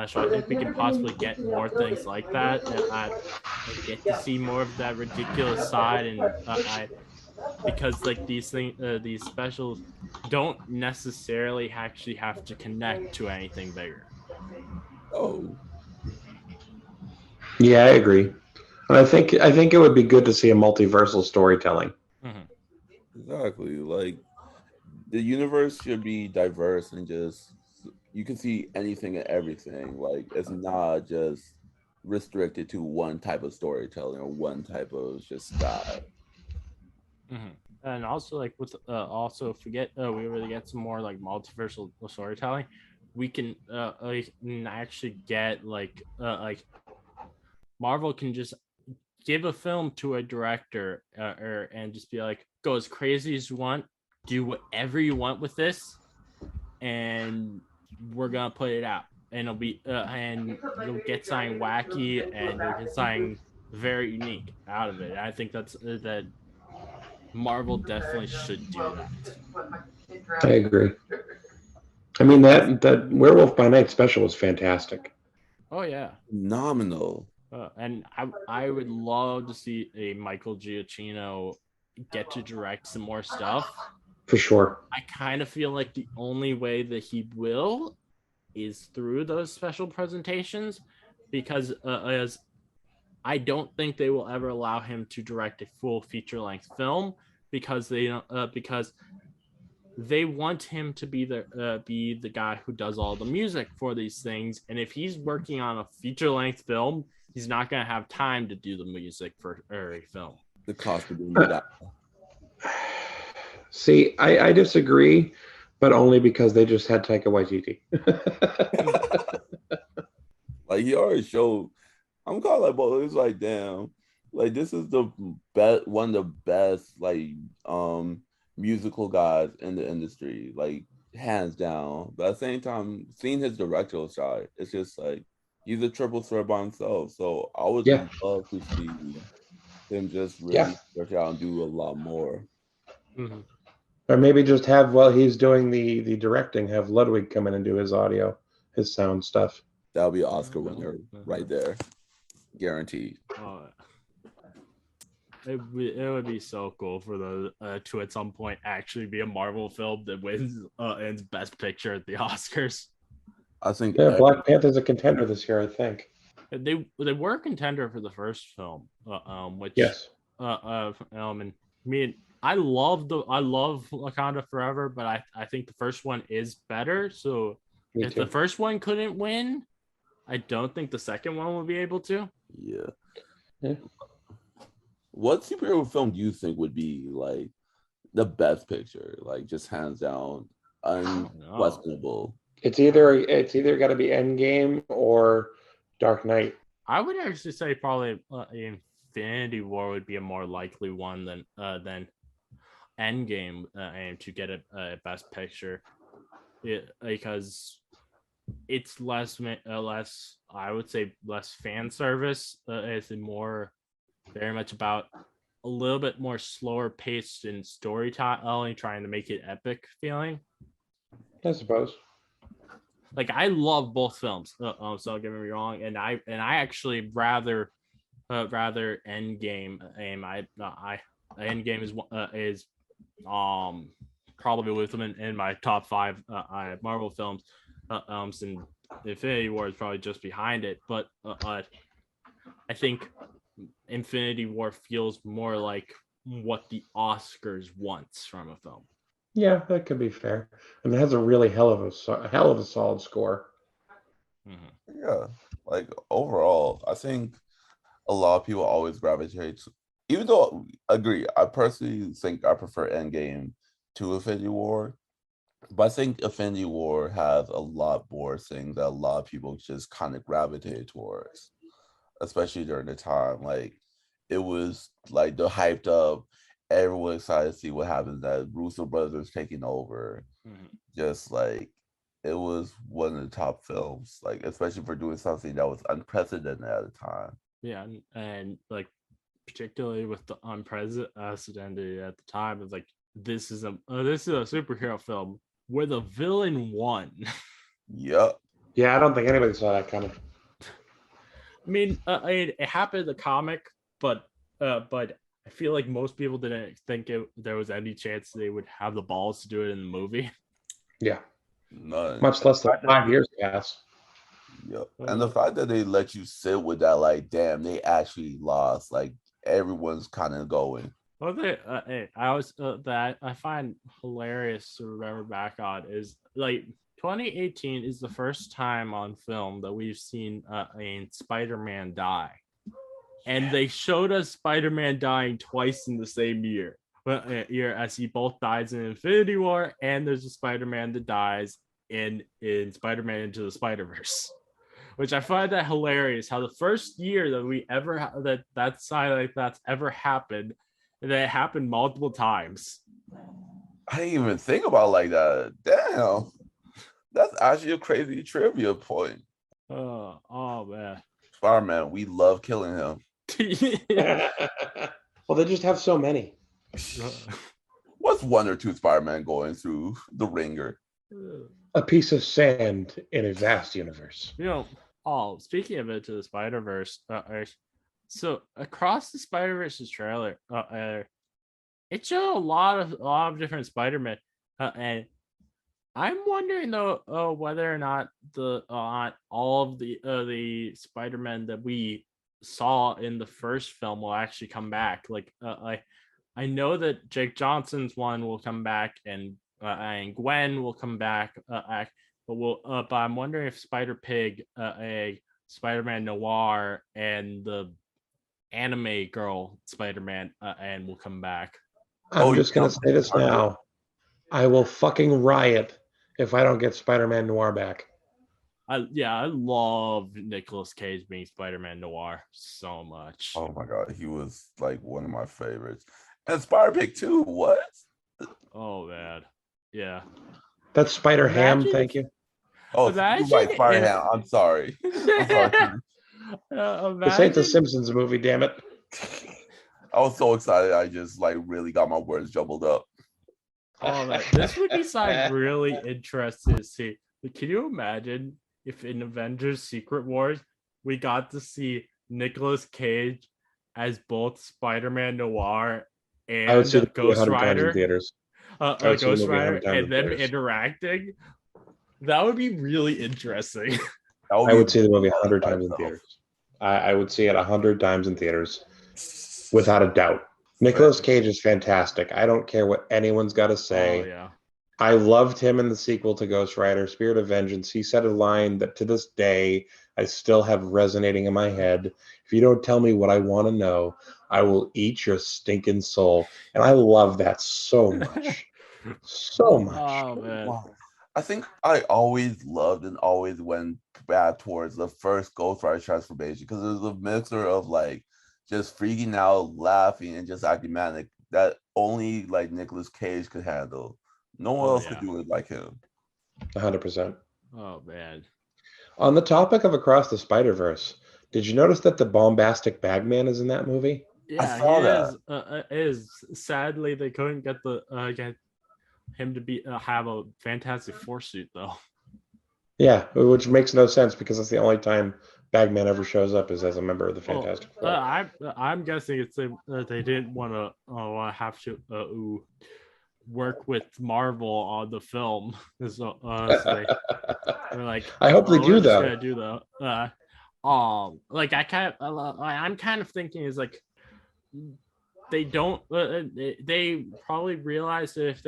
S1: So I think we can possibly get more things like that. I get to see more of that ridiculous side, and I because like these specials don't necessarily actually have to connect to anything bigger.
S3: Oh,
S2: Yeah, I agree. And I think it would be good to see a multiversal storytelling.
S1: Mhm.
S3: exactly. Like the universe should be diverse and just you can see anything and everything. Like it's not just restricted to one type of storytelling or one type of just style.
S1: Mhm. And also like with also if we get we really get some more like multiversal storytelling, we can actually get like Marvel can just give a film to a director and just be like, go as crazy as you want, do whatever you want with this, and we're gonna put it out, and it'll be and you'll get something wacky and you'll get something very unique out of it. I think that Marvel definitely should do that.
S2: I agree. I mean that Werewolf by Night special was fantastic.
S1: Oh yeah.
S3: Phenomenal.
S1: And I would love to see a Michael Giacchino get to direct some more stuff.
S2: For sure.
S1: I kind of feel like the only way that he will is through those special presentations, because as I don't think they will ever allow him to direct a full feature length film because they want him to be the guy who does all the music for these things, and if he's working on a feature length film, he's not going to have time to do the music for a film.
S3: The cost of doing that.
S2: See, I disagree, but only because they just had Taika Waititi.
S3: Like he already showed. I'm kind of like, well, it's like, damn, like this is the best, one of the best, like, musical guys in the industry, like hands down. But at the same time, seeing his directorial side, it's just like he's a triple threat by himself. So I would
S2: Yeah.
S3: love to see him just
S2: Yeah.
S3: really stretch out and do a lot more.
S1: Mm-hmm.
S2: Or maybe just have, while he's doing the directing, have Ludwig come in and do his audio, his sound stuff.
S3: That'll be an Oscar winner right there, guaranteed.
S1: It would be so cool for the to at some point actually be a Marvel film that wins Best Picture at the Oscars.
S3: I think
S2: Yeah, Black Panther's a contender this year, I think.
S1: They were a contender for the first film, which
S2: Yes.
S1: and me and I love Wakanda Forever, but I think the first one is better. So
S2: Me
S1: if
S2: too.
S1: the first one couldn't win, I don't think the second one would be able to.
S3: Yeah. What superhero film do you think would be like the best picture? Like just hands down, unquestionable.
S2: It's either got to be Endgame or Dark Knight.
S1: I would actually say probably Infinity War would be a more likely one than Endgame and to get a Best Picture, because it's less I would say less fan service. It's more very much about a little bit more slower paced and storytelling, trying to make it epic feeling.
S2: I suppose.
S1: Like I love both films, so don't get me wrong, and I actually rather Endgame. Endgame is probably with them in my top 5 Marvel films. And Infinity War is probably just behind it, but I think Infinity War feels more like what the Oscars wants from a film.
S2: Yeah, that could be fair. And it has a really hell of a solid score.
S1: Mm-hmm.
S3: Yeah, like overall, I think a lot of people always gravitate to, even though I agree, I personally think I prefer Endgame to Infinity War, but I think Infinity War has a lot more things that a lot of people just kind of gravitated towards, especially during the time. Like it was like the hyped up, everyone excited to see what happens that Russo brothers taking over.
S1: Mm-hmm.
S3: Just like it was one of the top films, like especially for doing something that was unprecedented at the time.
S1: Yeah, and like particularly with the unprecedented at the time, it's like this is a superhero film where the villain won.
S3: Yep.
S4: Yeah, I don't think anybody saw that coming.
S1: It happened in the comic, but I feel like most people didn't think there was any chance they would have the balls to do it in the movie.
S4: Yeah,
S3: None.
S4: much less than 5 years pass.
S3: Yep. And the fact that they let you sit with that, like, damn, they actually lost. Like everyone's kind of going.
S1: One thing I always that I find hilarious to remember back on is like 2018 is the first time on film that we've seen a Spider-Man die, and they showed us Spider-Man dying twice in the same year. Year as he both dies in Infinity War, and there's a Spider-Man that dies in Spider-Man Into the Spider-Verse, which I find that hilarious. How the first year that we ever that side like that's ever happened, that happened multiple times.
S3: I didn't even think about it like that. Damn. That's actually a crazy trivia point.
S1: Oh man.
S3: Spider-Man, we love killing him.
S4: Well, they just have so many.
S3: What's one or two Spider-Man going through the ringer?
S4: A piece of sand in a vast universe.
S1: Speaking of Into the Spider-Verse, so Across the Spider-Verse's trailer, it showed a lot of different Spider-Man, and I'm wondering though whether or not all of the Spider-Man that we saw in the first film will actually come back. Like I know that Jake Johnson's one will come back, and Gwen will come back. But I'm wondering if Spider Pig, a Spider-Man Noir, and the anime girl Spider-Man, and will come back.
S4: I'm just going to say this now. I will fucking riot if I don't get Spider-Man Noir back.
S1: I love Nicolas Cage being Spider-Man Noir so much.
S3: Oh my god, he was like one of my favorites. And Spider-Pig too. What?
S1: Oh man, yeah.
S4: That's Spider-Ham. Thank you.
S3: Oh, you're right, Spider-Ham. I'm sorry. I'm sorry.
S4: This ain't the Simpsons movie, damn it.
S3: I was so excited. I just like really got my words jumbled up.
S1: Oh man, this would be really interesting to see. Can you imagine if in Avengers Secret Wars we got to see Nicolas Cage as both Spider-Man Noir and
S4: I would see the
S1: Ghost
S4: 100 times in
S1: Rider,
S4: theaters.
S1: Ghost Rider, and them
S4: theaters.
S1: interacting? That would be really interesting.
S4: I would see the movie 100 times in theaters. I would see it 100 times in theaters, without a doubt. Nicolas Cage is fantastic. I don't care what anyone's got to say.
S1: Oh yeah.
S4: I loved him in the sequel to Ghost Rider, Spirit of Vengeance. He said a line that to this day I still have resonating in my head. If you don't tell me what I want to know, I will eat your stinking soul. And I love that so much. So much.
S1: Oh man.
S3: Wow. I think I always loved and always went back towards the first Ghost Rider transformation because it was a mixture of like just freaking out, laughing, and just acting manic that only like Nicolas Cage could handle. No one else could do it like him.
S4: 100%.
S1: Oh man.
S4: On the topic of Across the Spider-Verse, did you notice that the bombastic Bagman is in that movie?
S1: Yeah,
S3: I saw that.
S1: Is sadly they couldn't get get him to be have a Fantastic Four suit though.
S4: Yeah, which makes no sense because that's the only time Bagman ever shows up is as a member of the Fantastic Four.
S1: I'm guessing it's they didn't want to have to work with Marvel on the film. So they're like,
S4: I hope they do though.
S1: Gonna do the like I'm kind of thinking is like they don't they probably realize that if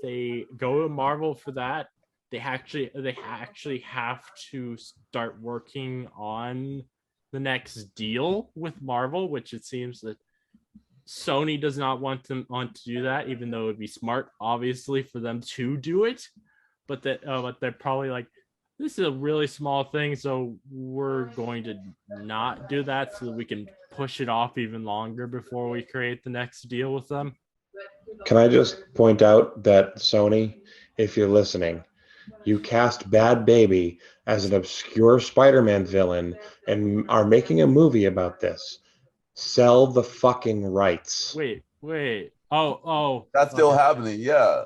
S1: they go to Marvel for that, they actually have to start working on the next deal with Marvel, which it seems that Sony does not want to do that, even though it would be smart, obviously, for them to do it. But but they're probably like, this is a really small thing, so we're going to not do that so that we can push it off even longer before we create the next deal with them.
S4: Can I just point out that Sony, if you're listening, you cast Bad Baby as an obscure Spider-Man villain and are making a movie about this. Sell the fucking rights.
S1: Wait. Oh.
S3: That's still happening. Yeah,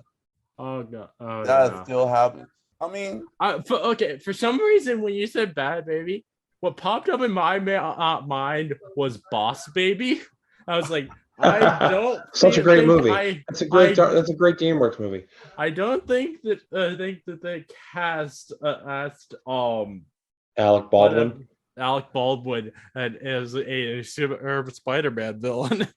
S1: Oh no. Oh
S3: that's
S1: yeah.
S3: still happening. I mean,
S1: For some reason, when you said Bad Baby, what popped up in my mind was Boss Baby. I was like, I don't.
S4: Such a great movie. That's a great DreamWorks movie.
S1: I don't think that they cast asked
S4: Alec Baldwin.
S1: Alec Baldwin and as a Spider-Man villain.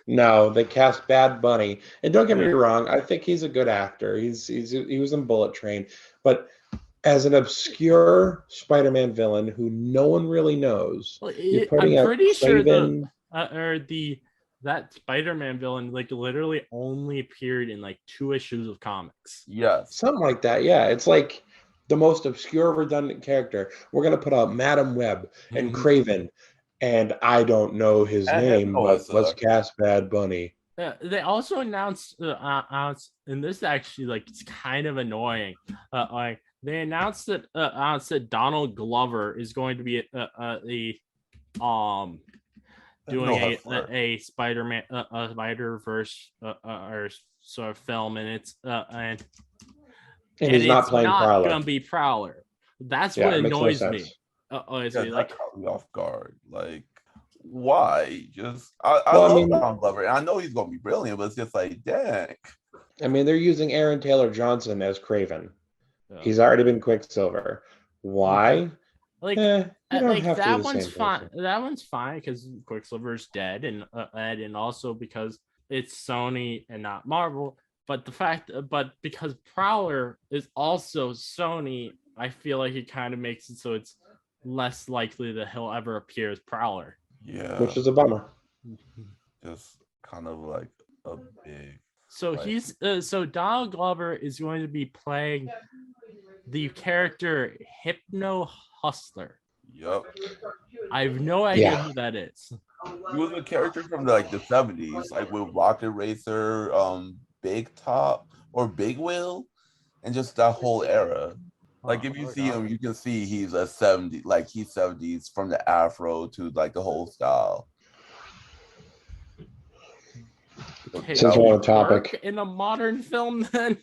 S4: No, they cast Bad Bunny. And don't get me wrong, I think he's a good actor. He was in Bullet Train, but as an obscure Spider-Man villain who no one really knows,
S1: I'm pretty sure that Spider-Man villain like literally only appeared in like 2 issues of comics.
S3: yes,
S4: something like that. Yeah, it's like the most obscure, redundant character. We're gonna put out Madam Web and Craven, and I don't know his name, but let's cast Bad Bunny.
S1: They also announced, and this actually like it's kind of annoying. Like they announced that Donald Glover is going to be doing a Spider-Man Spider-Verse or sort of film, and it's and
S4: he's not playing Prowler.
S1: Gonna be Prowler. That's what annoys me.
S3: Honestly, like caught me off guard. Like, why? Just I mean, Donald Glover. I know he's gonna be brilliant, but it's just like, dang.
S4: I mean, they're using Aaron Taylor Johnson as Craven. He's already been Quicksilver. Why?
S1: That one's fine. That one's fine because Quicksilver's dead, and also because it's Sony and not Marvel. But because Prowler is also Sony, I feel like it kind of makes it so it's less likely that he'll ever appear as Prowler.
S3: Yeah,
S4: which is a bummer.
S3: Just kind of like a big.
S1: So so Donald Glover is going to be playing the character Hypno Hustler.
S3: Yep.
S1: I have no idea who that is.
S3: He was a character from the 70s, like with Rocket Racer, Big Top or Big Wheel, and just that whole era. Like if you see him, you can see he's a 70s, like he's 70s from the afro to like the whole style.
S4: Since we're on topic,
S1: in a modern film, then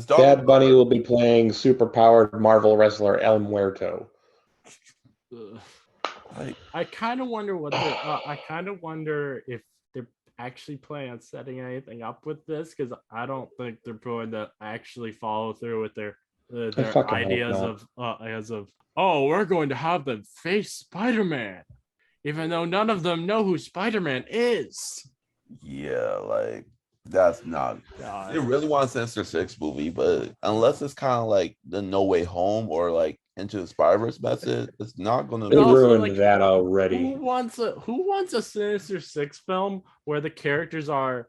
S4: Bad Bunny will be playing superpowered Marvel wrestler El Muerto.
S1: I kind of wonder I kind of wonder if they're actually planning on setting anything up with this, because I don't think they're going to actually follow through with their ideas of we're going to have them face Spider-Man, even though none of them know who Spider-Man is.
S3: Yeah, like that's not. They really want a Sinister Six movie, but unless it's kind of like the No Way Home or like Into the Spider-Verse method, it's not going to.
S4: They ruined that already.
S1: Who wants a Sinister Six film where the characters are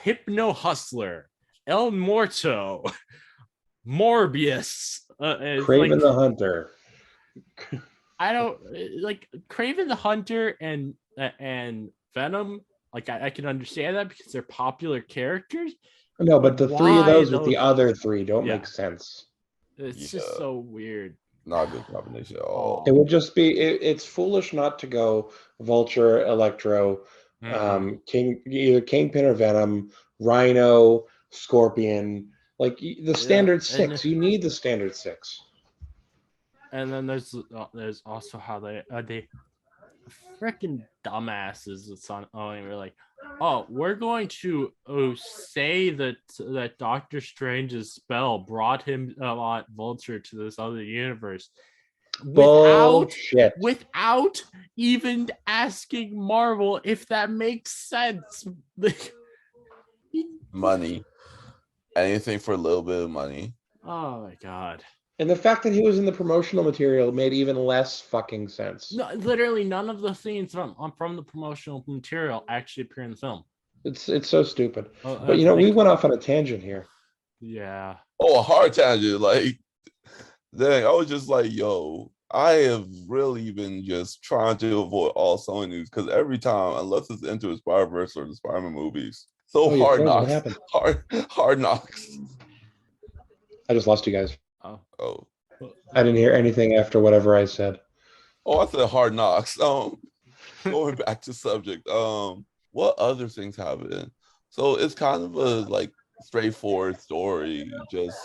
S1: Hypno Hustler, El Muerto, Morbius,
S4: Craven the Hunter?
S1: I don't like Craven the Hunter and Venom. Like I can understand that because they're popular characters.
S4: No, but the three of those with the other three don't make sense.
S1: It's just so weird.
S3: Not a good combination at all.
S4: It would just be it's foolish not to go Vulture, Electro, either Kingpin or Venom, Rhino, Scorpion, like the standard six. You need the standard six.
S1: And then there's also how they freaking dumbasses. It's on. We're like, we're going to say that Doctor Strange's spell brought him Vulture to this other universe without even asking Marvel if that makes sense.
S3: Money. Anything for a little bit of money.
S1: Oh my god.
S4: And the fact that he was in the promotional material made even less fucking sense.
S1: No, literally none of the scenes from the promotional material actually appear in the film.
S4: It's so stupid.
S1: Oh,
S4: But we went off on a tangent here.
S1: Yeah.
S3: Oh, a hard tangent. Like, dang, I was just like, yo, I have really been just trying to avoid all Sony news because every time, unless it's into the Spider-Verse or the Spider-Man movies, so
S4: you
S3: hard
S4: froze. What
S3: knocks.
S4: happened?
S3: Hard knocks.
S4: I just lost you guys.
S3: Oh.
S4: I didn't hear anything after whatever I said.
S3: Oh, I said hard knocks. Going back to subject. What other things happen? So it's kind of a like straightforward story. Just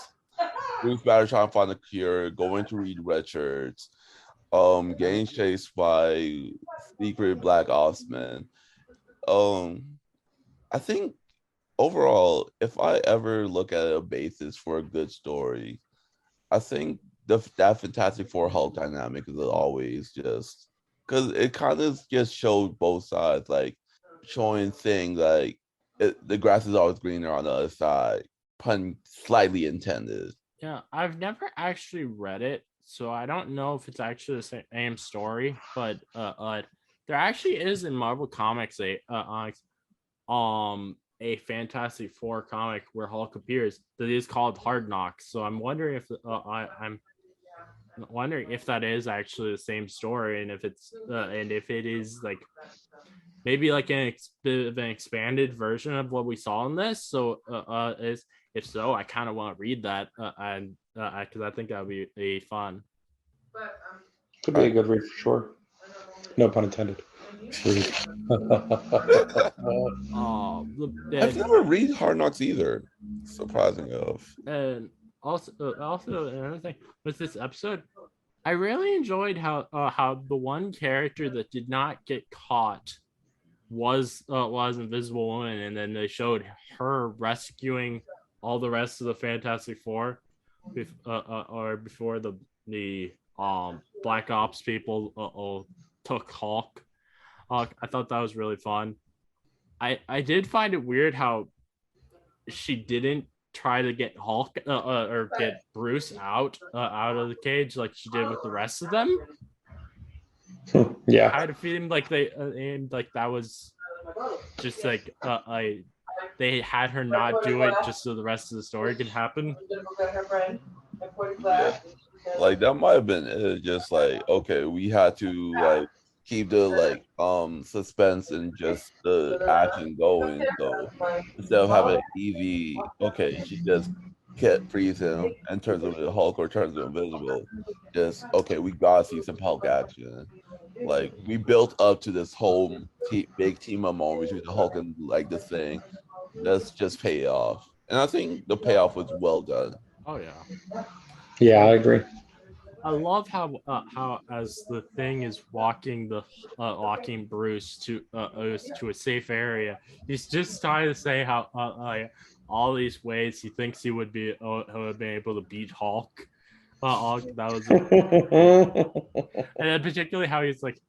S3: Bruce Banner trying to find a cure, going to read red shirts, getting chased by secret black ops men. I think overall, if I ever look at a basis for a good story, I think that Fantastic Four Hulk dynamic is always just because it kind of just showed both sides, like showing things like the grass is always greener on the other side, pun slightly intended.
S1: Yeah, I've never actually read it, so I don't know if it's actually the same story, but there actually is in Marvel Comics a Fantastic Four comic where Hulk appears that is called Hard Knocks. So I'm wondering if I'm wondering if that is actually the same story, and if it is like maybe like an expanded version of what we saw in this. So is if so, I kind of want to read that, and because I think that would be a fun.
S4: Could be a good read for sure. No pun intended.
S3: I've never read Hard Knocks either. Surprising enough.
S1: And also another thing with this episode, I really enjoyed how the one character that did not get caught was Invisible Woman, and then they showed her rescuing all the rest of the Fantastic Four, before the Black Ops people took Hulk. I thought that was really fun. I did find it weird how she didn't try to get Hulk or get Bruce out of the cage like she did with the rest of them.
S4: Yeah,
S1: I had a feeling like they and like that was just like they had her not do it just so the rest of the story could happen.
S3: Yeah. Like that might have been it. Just like, okay, we had to like keep the like suspense and just the action going. So instead of having easy, okay, she just can't freeze him and turns him into Hulk or turns him invisible. Just okay, we gotta see some Hulk action. Like we built up to this whole big team up moment between the Hulk and like this thing. Let's just pay it off. And I think the payoff was well done.
S1: Oh yeah.
S4: Yeah, I agree.
S1: I love how as the thing is walking Bruce to a safe area, he's just trying to say how all these ways he thinks he would be able to beat Hulk. That was and then particularly how he's like,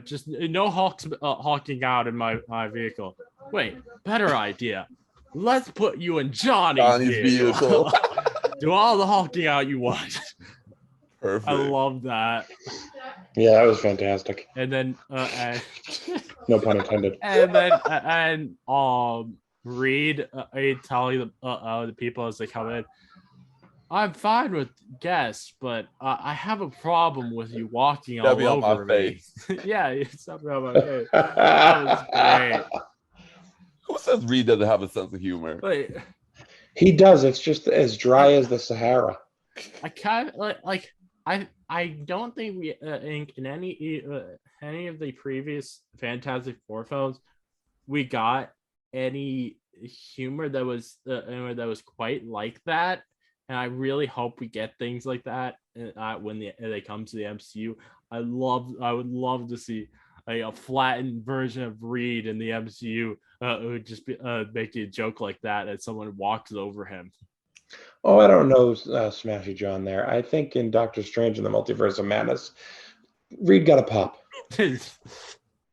S1: just no hulking out in my vehicle. Wait, better idea. Let's put you in Johnny's vehicle. Do all the hulking out you want.
S3: Perfect.
S1: I love that.
S4: Yeah, that was fantastic.
S1: And then
S4: no pun intended.
S1: And then Reed telling the people as they come in, I'm fine with guests, but I have a problem with you walking all over me. Yeah, it's something on my face. That was great.
S3: Who says Reed doesn't have a sense of humor?
S1: Wait.
S4: He does. It's just as dry as the Sahara.
S1: I kind of like I don't think we in any of the previous Fantastic Four films we got any humor that was quite like that, and I really hope we get things like that when they come to the MCU. I would love to see a flattened version of Reed in the MCU. It would just be making a joke like that as someone walks over him.
S4: Oh, I don't know, Smashy John there. I think in Doctor Strange in the Multiverse of Madness, Reed got a pop.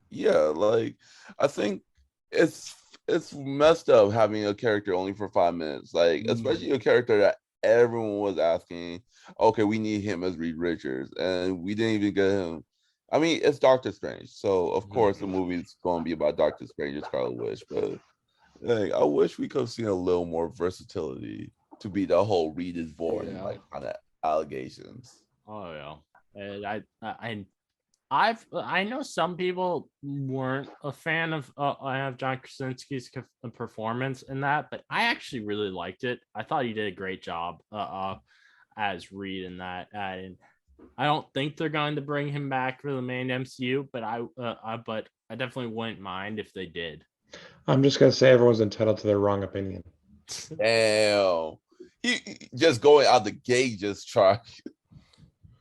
S3: Yeah, like I think it's it's messed up having a character only for 5 minutes, like especially a character that everyone was asking, okay, we need him as Reed Richards, and we didn't even get him. I mean, it's Doctor Strange, so of course the movie's going to be about Doctor Strange and Scarlet Witch, but like I wish we could have seen a little more versatility to be the whole Reed is born like kind of allegations.
S1: Oh yeah, and I know some people weren't a fan of John Krasinski's performance in that, but I actually really liked it. I thought he did a great job as Reed in that, and I don't think they're going to bring him back for the main MCU, but I definitely wouldn't mind if they did.
S4: I'm just gonna say everyone's entitled to their wrong opinion.
S3: Damn, he just going out the gate just try.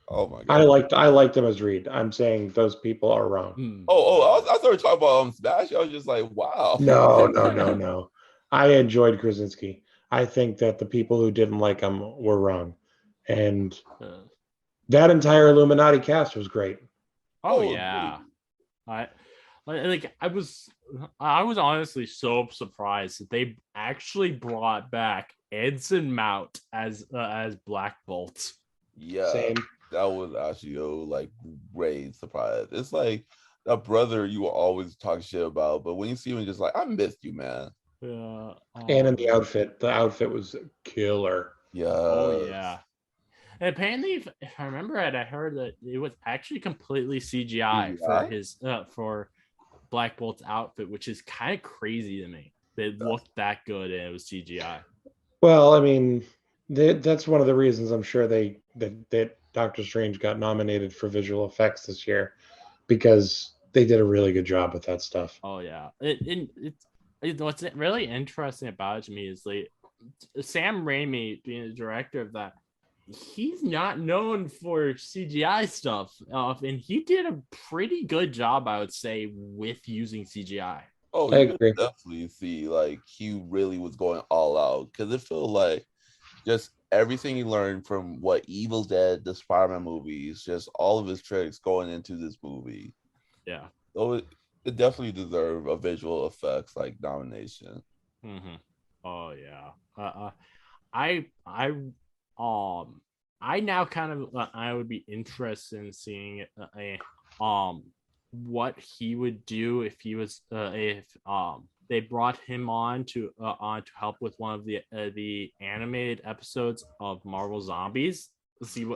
S3: Oh my god!
S4: I liked him as Reed. I'm saying those people are wrong.
S3: I thought we were talking about Smash. I was just like, wow.
S4: No. I enjoyed Krasinski. I think that the people who didn't like him were wrong, and that entire Illuminati cast was great.
S1: Oh yeah, I was honestly so surprised that they actually brought back Anson Mount as Black Bolt.
S3: Yeah,
S4: same.
S3: That was actually like great surprise. It's like that brother you will always talk shit about, but when you see him, just like I missed you, man.
S1: Yeah,
S4: and in the outfit was killer.
S3: Yeah.
S1: Oh yeah. And apparently, if I remember right, I heard that it was actually completely CGI for his for Black Bolt's outfit, which is kind of crazy to me. It looked that good and it was CGI.
S4: Well, I mean, that's one of the reasons I'm sure that Doctor Strange got nominated for visual effects this year, because they did a really good job with that stuff.
S1: Oh yeah, what's really interesting about it to me is like Sam Raimi being the director of that. He's not known for CGI stuff, and he did a pretty good job, I would say, with using CGI.
S3: Oh,
S4: I
S3: you
S4: agree.
S3: could definitely see like he really was going all out, because it felt like just everything he learned from what Evil Dead, the Spider-Man movies, just all of his tricks going into this movie.
S1: Yeah.
S3: So it definitely deserved a visual effects like nomination.
S1: Mm-hmm. Oh yeah. I now kind of I would be interested in seeing what he would do if he was if they brought him on to help with one of the animated episodes of Marvel Zombies. See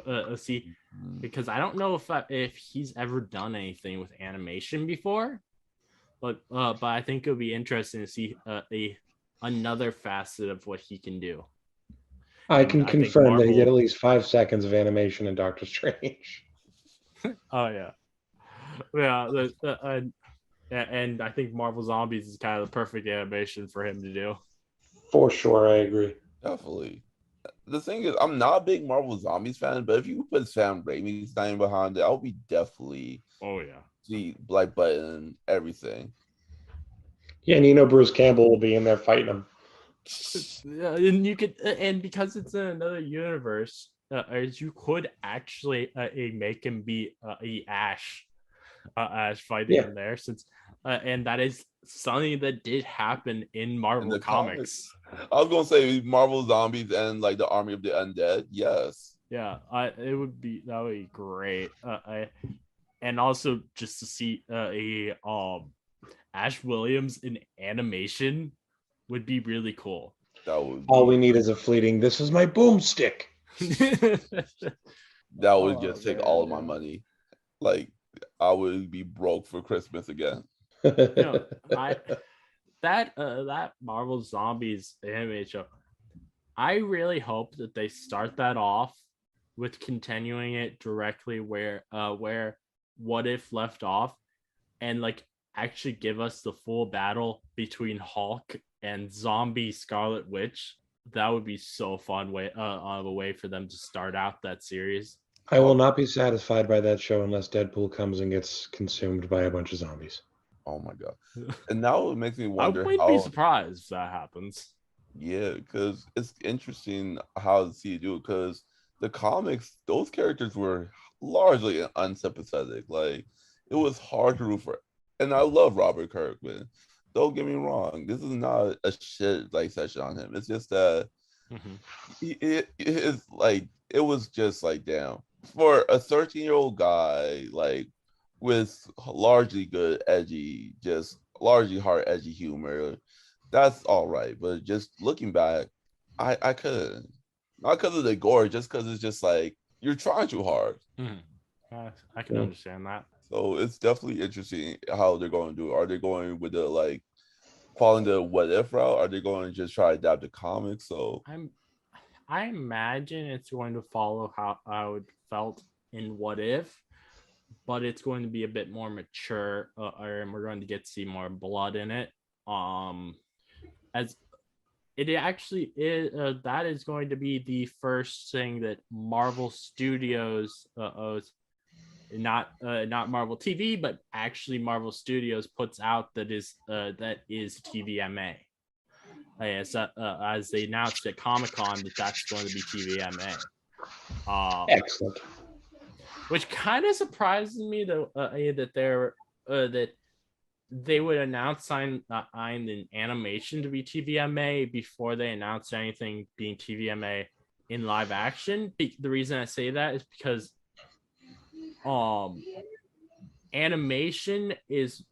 S1: because I don't know if he's ever done anything with animation before, but I think it would be interesting to see another facet of what he can do.
S4: I can confirm that he did at least 5 seconds of animation in Doctor Strange.
S1: Oh yeah. And I think Marvel Zombies is kind of the perfect animation for him to do.
S4: For sure, I agree.
S3: Definitely. The thing is, I'm not a big Marvel Zombies fan, but if you put Sam Raimi's name behind it, I'll be definitely see Black Button, everything.
S4: Yeah, and you know Bruce Campbell will be in there fighting him.
S1: And you could, and because it's in another universe, you could actually make him be Ash fighting him there, since and that is something that did happen in Marvel comics.
S3: I was gonna say Marvel Zombies and like the Army of the Undead. Yes.
S1: Yeah, that would be great. And also just to see Ash Williams in animation would be really cool.
S3: That would
S4: all we need is a fleeting "this is my boomstick."
S3: That would just take all of my money. Like I would be broke for Christmas again.
S1: That Marvel Zombies animated show, I really hope that they start that off with continuing it directly where What If left off, and like actually give us the full battle between Hulk and zombie Scarlet Witch. That would be so fun of a way for them to start out that series.
S4: I will not be satisfied by that show unless Deadpool comes and gets consumed by a bunch of zombies.
S3: Oh my god! And now it makes me wonder.
S1: I wouldn't be surprised if that happens.
S3: Yeah, because it's interesting how to see it do it. Because the comics, those characters were largely unsympathetic. Like it was hard to root for. And I love Robert Kirkman, don't get me wrong. This is not a shit like session on him. It's just that it's like it was just like damn for a 13-year-old guy like with largely good edgy, just largely hard edgy humor. That's all right, but just looking back, I couldn't. Not because of the gore, just because it's just like you're trying too hard.
S1: I can understand that.
S3: So it's definitely interesting how they're going to do it. Are they going with the like following the what if route? Are they going to just try to adapt the comics? So
S1: I imagine it's going to follow how it felt in What If, but it's going to be a bit more mature, and we're going to get to see more blood in it. As it actually is, that is going to be the first thing that Marvel Studios, not Marvel TV, but actually Marvel Studios puts out that is TVMA. As they announced at Comic-Con that's going to be TVMA.
S4: Excellent.
S1: Which kind of surprises me though, that they would announce an animation to be TVMA before they announce anything being TVMA in live action. The reason I say that is because animation is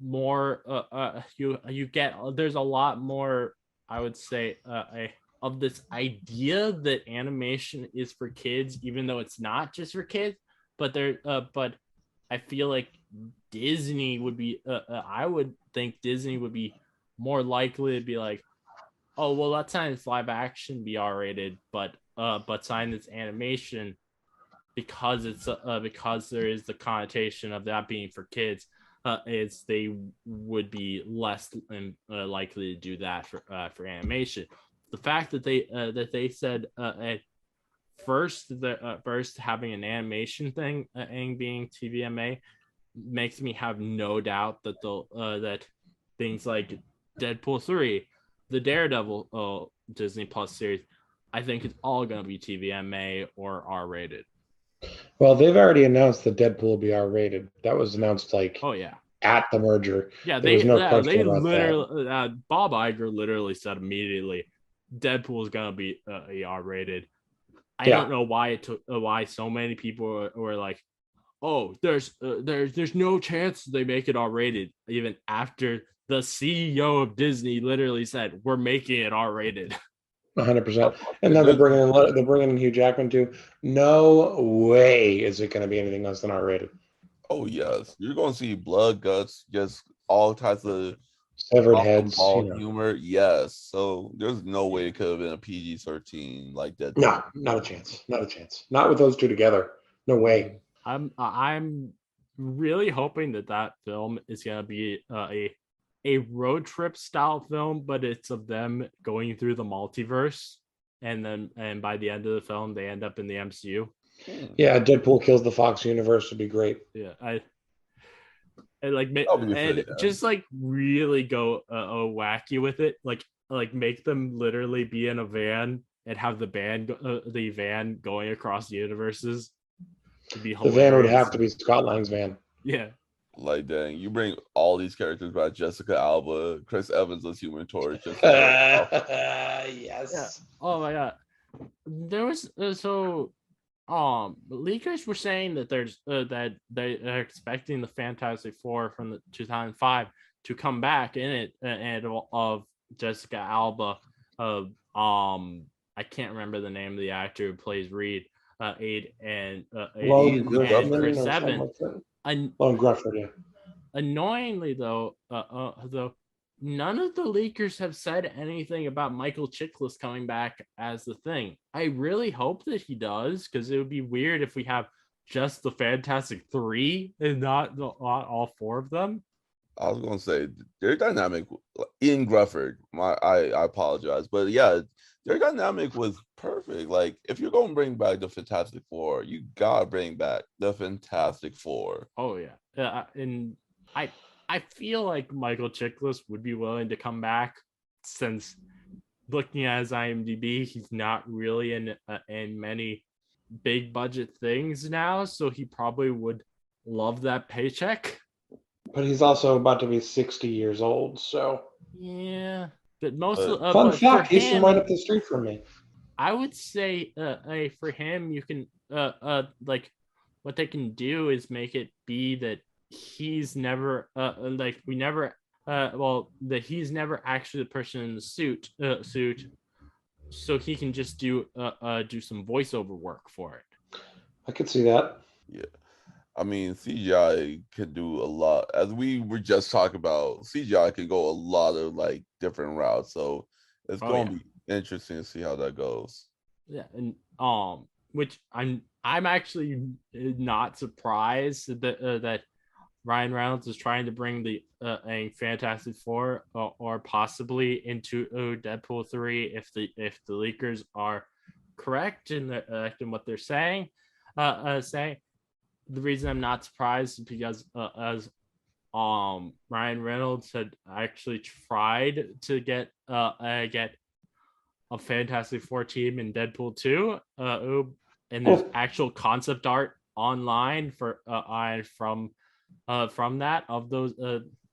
S1: more you get, there's a lot more, I would say, of this idea that animation is for kids, even though it's not just for kids. But but I feel like Disney would be, I would think Disney would be more likely to be like, oh well, let's sign this live action be R-rated, but sign this animation because it's because there is the connotation of that being for kids. Is they would be less likely to do that for animation. The fact that they said at first having an animation thing being TVMA makes me have no doubt that that things like Deadpool 3, the Daredevil Disney Plus series, I think it's all going to be TVMA or R-rated.
S4: Well, they've already announced that Deadpool will be R-rated. That was announced
S1: oh yeah,
S4: at the merger.
S1: Yeah,
S4: there was no question
S1: they
S4: about
S1: literally Bob Iger literally said immediately Deadpool is gonna be R-rated. I don't know why it took why so many people were like, oh, there's no chance they make it R-rated, even after the CEO of Disney literally said we're making it R-rated.
S4: 100%. And now they're bringing in Hugh Jackman too. No way is it going to be anything less than R-rated.
S3: Oh yes, you're going to see blood, guts, just all types of
S4: severed heads,
S3: humor. Yes, so there's no way it could have been a PG-13 like that.
S4: No, not a chance. Not a chance. Not with those two together. No way.
S1: I'm really hoping that film is going to be a road trip style film, but it's of them going through the multiverse, and by the end of the film they end up in the MCU.
S4: Yeah, Deadpool kills the Fox universe would be great.
S1: Yeah, I just like really go wacky with it, like make them literally be in a van and have the van going across universes.
S4: The van would have to be Scott Lang's van.
S1: Yeah.
S3: Like, dang, you bring all these characters back: Jessica Alba, Chris Evans as Human Torch.
S4: Yes.
S1: Yeah. Oh my god. There was leakers were saying that there's that they are expecting the Fantastic Four from the 2005 to come back in it, and of Jessica Alba, I can't remember the name of the actor who plays Reed, Aid and Chris Evans.
S4: Lone Grufford, yeah.
S1: Annoyingly though, none of the leakers have said anything about Michael Chiklis coming back as the Thing. I really hope that he does, because it would be weird if we have just the Fantastic Three and not all four of them.
S3: I was gonna say their dynamic in Grufford. I apologize, but yeah, their dynamic was perfect. Like, if you're gonna bring back the Fantastic Four, you gotta bring back the Fantastic Four.
S1: Oh yeah, and I feel like Michael Chiklis would be willing to come back, since looking at his IMDb, he's not really in many big budget things now, so he probably would love that paycheck.
S4: But he's also about to be 60 years old, so.
S1: Yeah, but most
S3: But-
S1: of
S4: Fun
S1: but for
S4: fact, he's from
S1: him,
S4: right up the street from me.
S1: I would say for him, you can like what they can do is make it be that he's never like we never well that he's never actually the person in the suit, so he can just do some voiceover work for it.
S4: I could see that.
S3: Yeah. I mean, CGI can do a lot. As we were just talking about, CGI can go a lot of like different routes. So it's going to be interesting to see how that goes.
S1: Yeah, and which I'm actually not surprised that Ryan Reynolds is trying to bring the a Fantastic Four or possibly into Deadpool 3 if the leakers are correct in what they're saying. The reason I'm not surprised is because as Ryan Reynolds had actually tried to get a Fantastic Four team in Deadpool 2, and there's actual concept art online for from that of those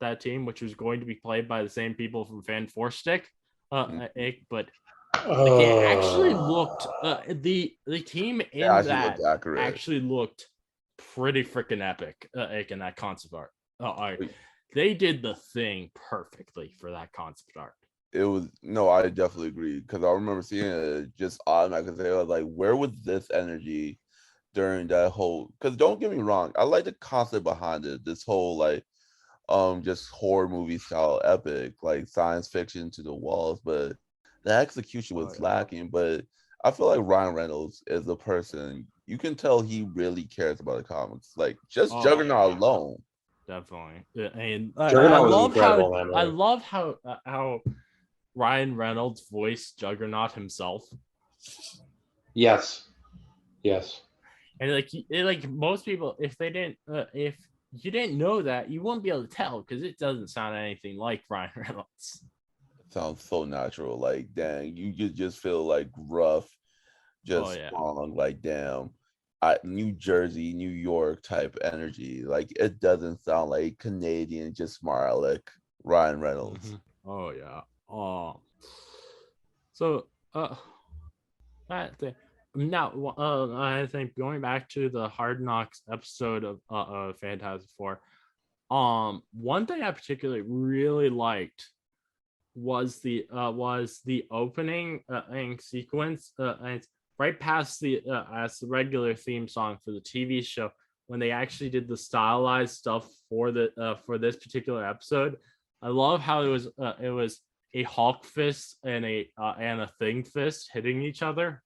S1: that team, which was going to be played by the same people from Fan Four Stick, but like it actually looked the team in that actually looked pretty freaking epic in that concept art. They did the thing perfectly for that concept art.
S3: It was I definitely agree because I remember seeing it just automatically. They were like, where was this energy during that whole? Because don't get me wrong, I like the concept behind it. This whole like just horror movie style epic, like science fiction to the walls, but the execution was lacking. But I feel like Ryan Reynolds is a person you can tell he really cares about the comics, like just Juggernaut alone.
S1: Definitely, and I love how Ryan Reynolds voiced Juggernaut himself.
S4: Yes.
S1: And like most people, if if you didn't know that, you wouldn't be able to tell because it doesn't sound anything like Ryan Reynolds.
S3: It sounds so natural. Like, dang, you just feel like rough, just strong. Like, damn, New Jersey, New York type energy. Like, it doesn't sound like Canadian, just smart like Ryan Reynolds.
S1: Mm-hmm. Oh yeah. Oh. So that thing. Now, I think going back to the Hard Knocks episode of Fantastic Four, one thing I particularly really liked was the opening sequence, and it's right past the as the regular theme song for the TV show when they actually did the stylized stuff for this particular episode. I love how it was a Hulk fist and a Thing fist hitting each other.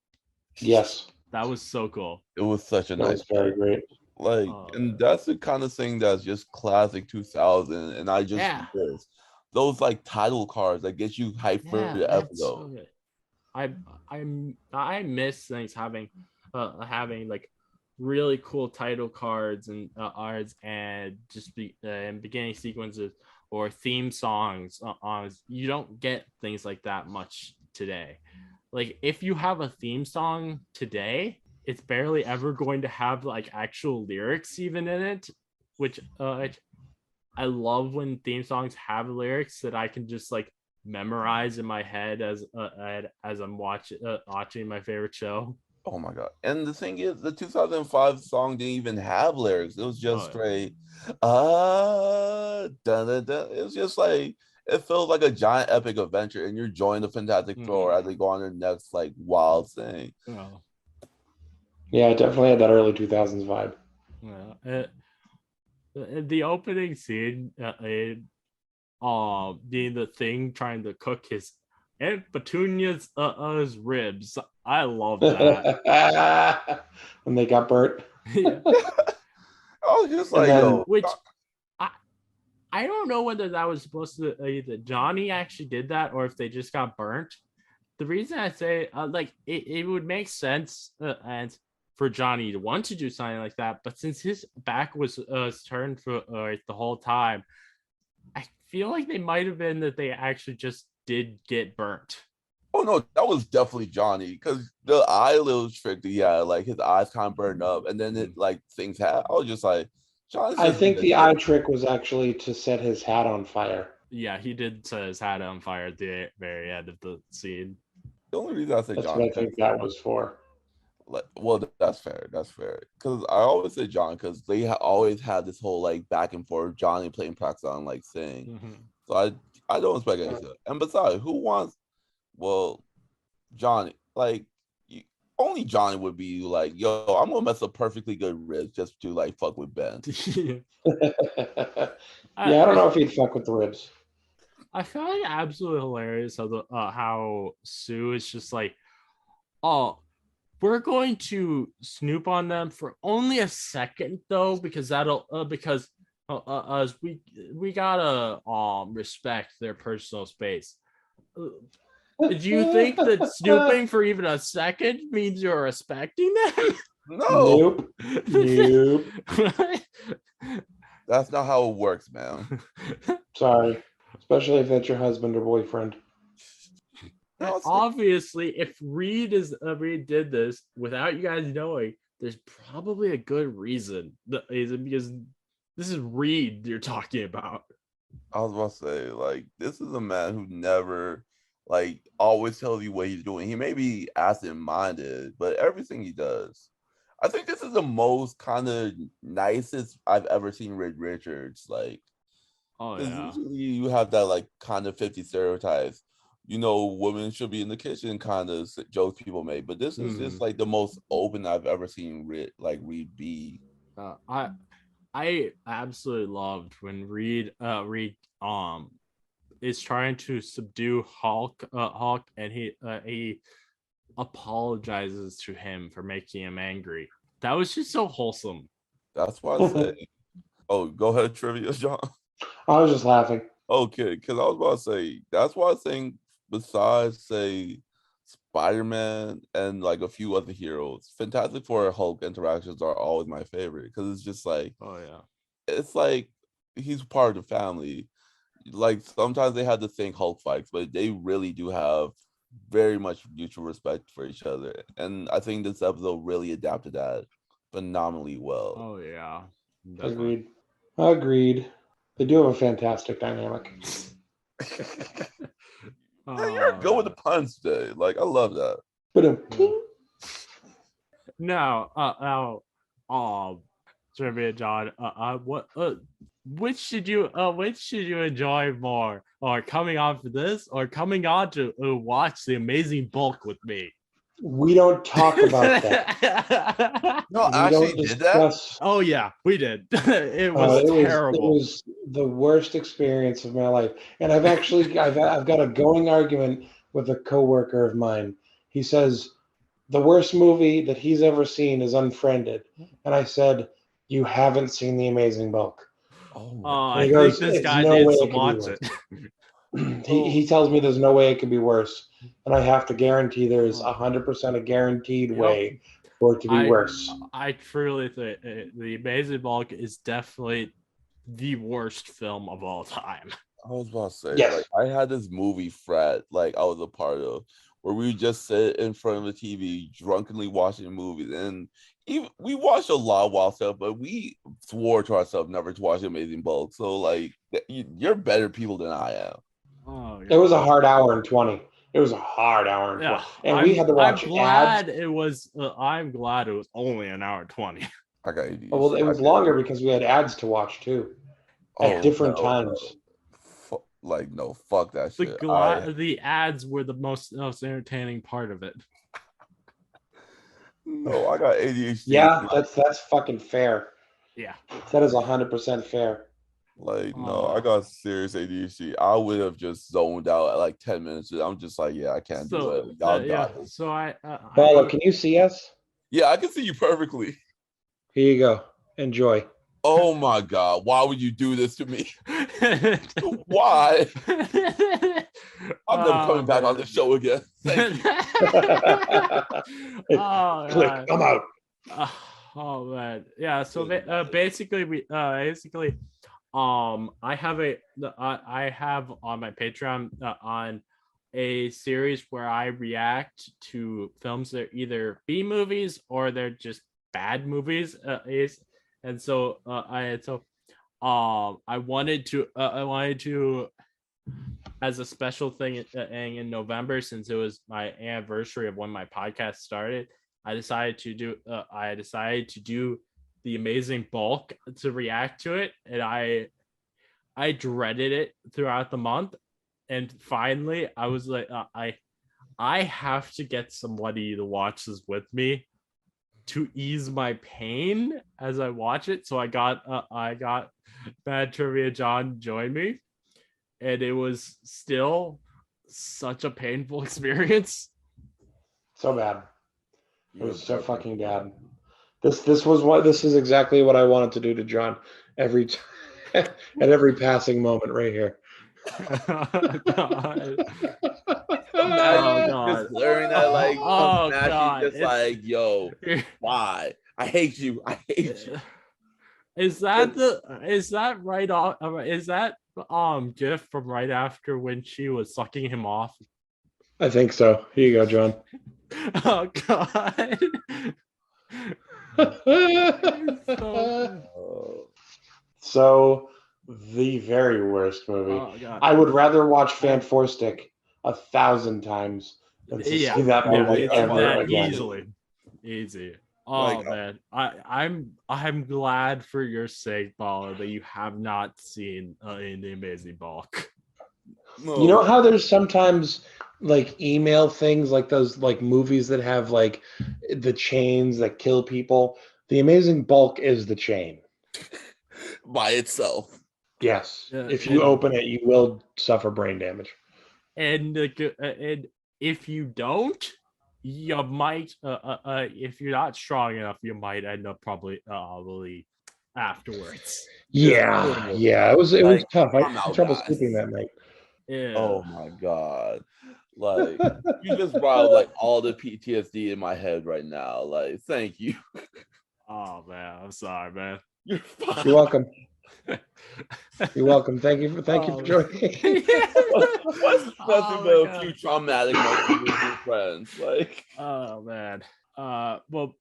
S4: Yes,
S1: that was so cool.
S3: It was such a nice,
S4: very great.
S3: Like, and that's the kind of thing that's just classic 2000. And I just miss those like title cards that get you hyped for the episode.
S1: So I miss things having like really cool title cards and arts and just beginning sequences or theme songs. You don't get things like that much today. Like if you have a theme song today, it's barely ever going to have like actual lyrics even in it, which I love when theme songs have lyrics that I can just like memorize in my head as I'm watching my favorite show.
S3: Oh my god. And the thing is, the 2005 song didn't even have lyrics. It was just straight da, da, da. It was just like it feels like a giant epic adventure, and you're joining the Fantastic Four as they go on their next like wild thing.
S4: Yeah, it definitely had that early 2000s vibe.
S1: Yeah, the opening scene, being the Thing trying to cook his Aunt Petunia's ribs. I love that.
S4: When they got burnt.
S1: I
S3: was just like,
S1: which I don't know whether that was supposed to that Johnny actually did that or if they just got burnt. The reason I say like it would make sense and for Johnny to want to do something like that, but since his back was turned for the whole time, I feel like they might have been that they actually just did get burnt.
S3: Oh no, that was definitely Johnny because the eye little trick that he had, like his eyes kind of burned up, and then it like things had. I was just like, John's
S4: I
S3: just
S4: think
S3: being
S4: the
S3: a
S4: eye
S3: dick.
S4: trick was actually to set his hat on fire.
S1: Yeah, he did set his hat on fire at the very end of the scene.
S3: The only reason I say
S4: That's
S3: John,
S4: what I think that was for.
S3: like, well, that's fair. That's fair. Because I always say John because they always had this whole like back and forth. Johnny playing practice on like saying.
S1: Mhm.
S3: So I don't expect anything. And besides, who wants? Well, Johnny, like only Johnny would be like, yo, I'm gonna mess up perfectly good ribs just to like fuck with Ben.
S4: Yeah, I don't know if he'd fuck with the ribs.
S1: I found it absolutely hilarious how Sue is just like, oh, we're going to snoop on them for only a second though, because us we gotta respect their personal space. Do you think that snooping for even a second means you're respecting them?
S3: No,
S4: Nope.
S3: that's not how it works, man.
S4: Sorry. Especially if that's your husband or boyfriend.
S3: No,
S1: Obviously, if Reed did this without you guys knowing, there's probably a good reason. Because this is Reed you're talking about.
S3: I was about to say, like, this is a man who never, like, always tells you what he's doing. He may be absent-minded, but everything he does. I think this is the most kind of nicest I've ever seen Reed Richards. Like,
S1: Oh yeah.
S3: usually you have that like kind of 50 stereotypes. You know, women should be in the kitchen kind of jokes people make, but this is just like the most open I've ever seen Reed be.
S1: I absolutely loved when Reed is trying to subdue Hulk, and he apologizes to him for making him angry. That was just so wholesome.
S3: That's why I say, oh, go ahead, trivia, John.
S4: I was just laughing.
S3: Okay, because I was about to say, that's why I think besides, say, Spider-Man and like a few other heroes, Fantastic Four Hulk interactions are always my favorite because it's just like,
S1: Oh yeah.
S3: it's like he's part of the family. Like sometimes they have the same Hulk fights, but they really do have very much mutual respect for each other. And I think this episode really adapted that phenomenally well.
S1: Oh yeah. Definitely.
S4: Agreed. Agreed. They do have a fantastic dynamic.
S3: Yeah, you're good with the puns today. Like, I love that.
S4: But
S1: now, trivia, John. Which should you enjoy more, or coming on for this, or coming on to watch the Amazing Bulk with me?
S4: we don't talk about that.
S3: No,
S4: We
S3: actually
S4: don't
S3: did that.
S4: discuss.
S1: Oh yeah, we did. It was terrible.
S4: It was the worst experience of my life, and I've got a going argument with a coworker of mine. He says the worst movie that he's ever seen is Unfriended, and I said, "You haven't seen The Amazing Bulk."
S3: Oh,
S1: I
S4: goes,
S1: think this
S4: "It's
S1: guy
S4: no
S1: needs
S4: way
S1: to
S4: it could be
S1: watch
S4: worse."
S1: it.
S4: He tells me there's no way it could be worse, and I have to guarantee there's 100% a guaranteed way for it to be worse.
S1: I truly think The Amazing Bulk is definitely the worst film of all time.
S3: I was about to say,
S4: Yes.
S3: like, I had this movie frat, like, I was a part of, where we would just sit in front of the TV, drunkenly watching movies, and we watched a lot of wild stuff, but we swore to ourselves never to watch Amazing Bulk. So, like, you're better people than I am.
S1: Oh,
S4: It was a hard hour and 20. It was a hard hour and 20. And we had to watch ads.
S1: I'm glad it was only an hour 20.
S3: I got ADHD.
S4: Well, it was longer because we had ads to watch too at different times.
S3: No, fuck that shit.
S1: The ads were the most entertaining part of it.
S3: No, I got ADHD.
S4: Yeah, that's fucking fair.
S1: Yeah,
S4: that is 100% fair.
S3: Like, no, I got serious ADHD. I would have just zoned out at like 10 minutes. I'm just like, yeah, I can't do it. Y'all got it.
S1: So
S4: Bala, can you see us?
S3: Yeah, I can see you perfectly.
S4: Here you go. Enjoy.
S3: Oh my God. Why would you do this to me? Why? I'm never coming back on the show again. Thank you.
S4: Click. I'm out.
S1: Oh man. Yeah. So basically, I have on my Patreon on a series where I react to films that are either B movies or they're just bad movies. and so I wanted to as a special thing in November, since it was my anniversary of when my podcast started. I decided to do the Amazing Bulk to react to it, and I dreaded it throughout the month, and finally I was like, I have to get somebody to watch this with me to ease my pain as I watch it. So I got Bad Trivia John join me, and it was still such a painful experience.
S4: So bad. It
S3: You're
S4: was so
S3: perfect.
S4: fucking bad. This is exactly what I wanted to do to John every at every passing moment right here.
S1: God.
S3: Imagine
S1: God.
S3: just glaring at like
S1: Oh,
S3: Smashy,
S1: God.
S3: just like, yo, why? I hate you. I hate you.
S1: Is that right off? Is that gift from right after when she was sucking him off?
S4: I think so. Here you go, John.
S1: Oh God.
S4: So the very worst movie.
S1: Oh God.
S4: I would rather watch Fantastic 1,000 times than to
S1: Yeah,
S4: see that movie
S1: it's
S4: ever
S1: that
S4: again.
S1: easy. Oh
S3: Like,
S1: man, I'm glad for your sake, Bala, that you have not seen in the Amazing Bulk.
S3: no.
S4: You know how there's sometimes like email things, like those like movies that have like the chains that kill people? The Amazing Bulk is the chain.
S3: By itself.
S4: Yes.
S1: Yeah,
S4: If you open it, you will suffer brain damage.
S1: and if you don't, you might if you're not strong enough, you might end up probably afterwards.
S4: Yeah. It was
S3: Like,
S4: tough. I
S3: I'm
S4: had
S3: out,
S4: trouble
S3: guys.
S4: sleeping that night.
S1: Yeah.
S3: Oh my god. Like, you just brought up, like, all the PTSD in my head right now. Like, thank you.
S1: Oh man, I'm sorry, man.
S3: You're fine.
S4: You're welcome. You're welcome. Thank you for joining.
S3: What's nothing
S1: Oh,
S3: but a
S1: my
S3: few
S1: God.
S3: traumatic moments with your friends? Like,
S1: Oh man. Well,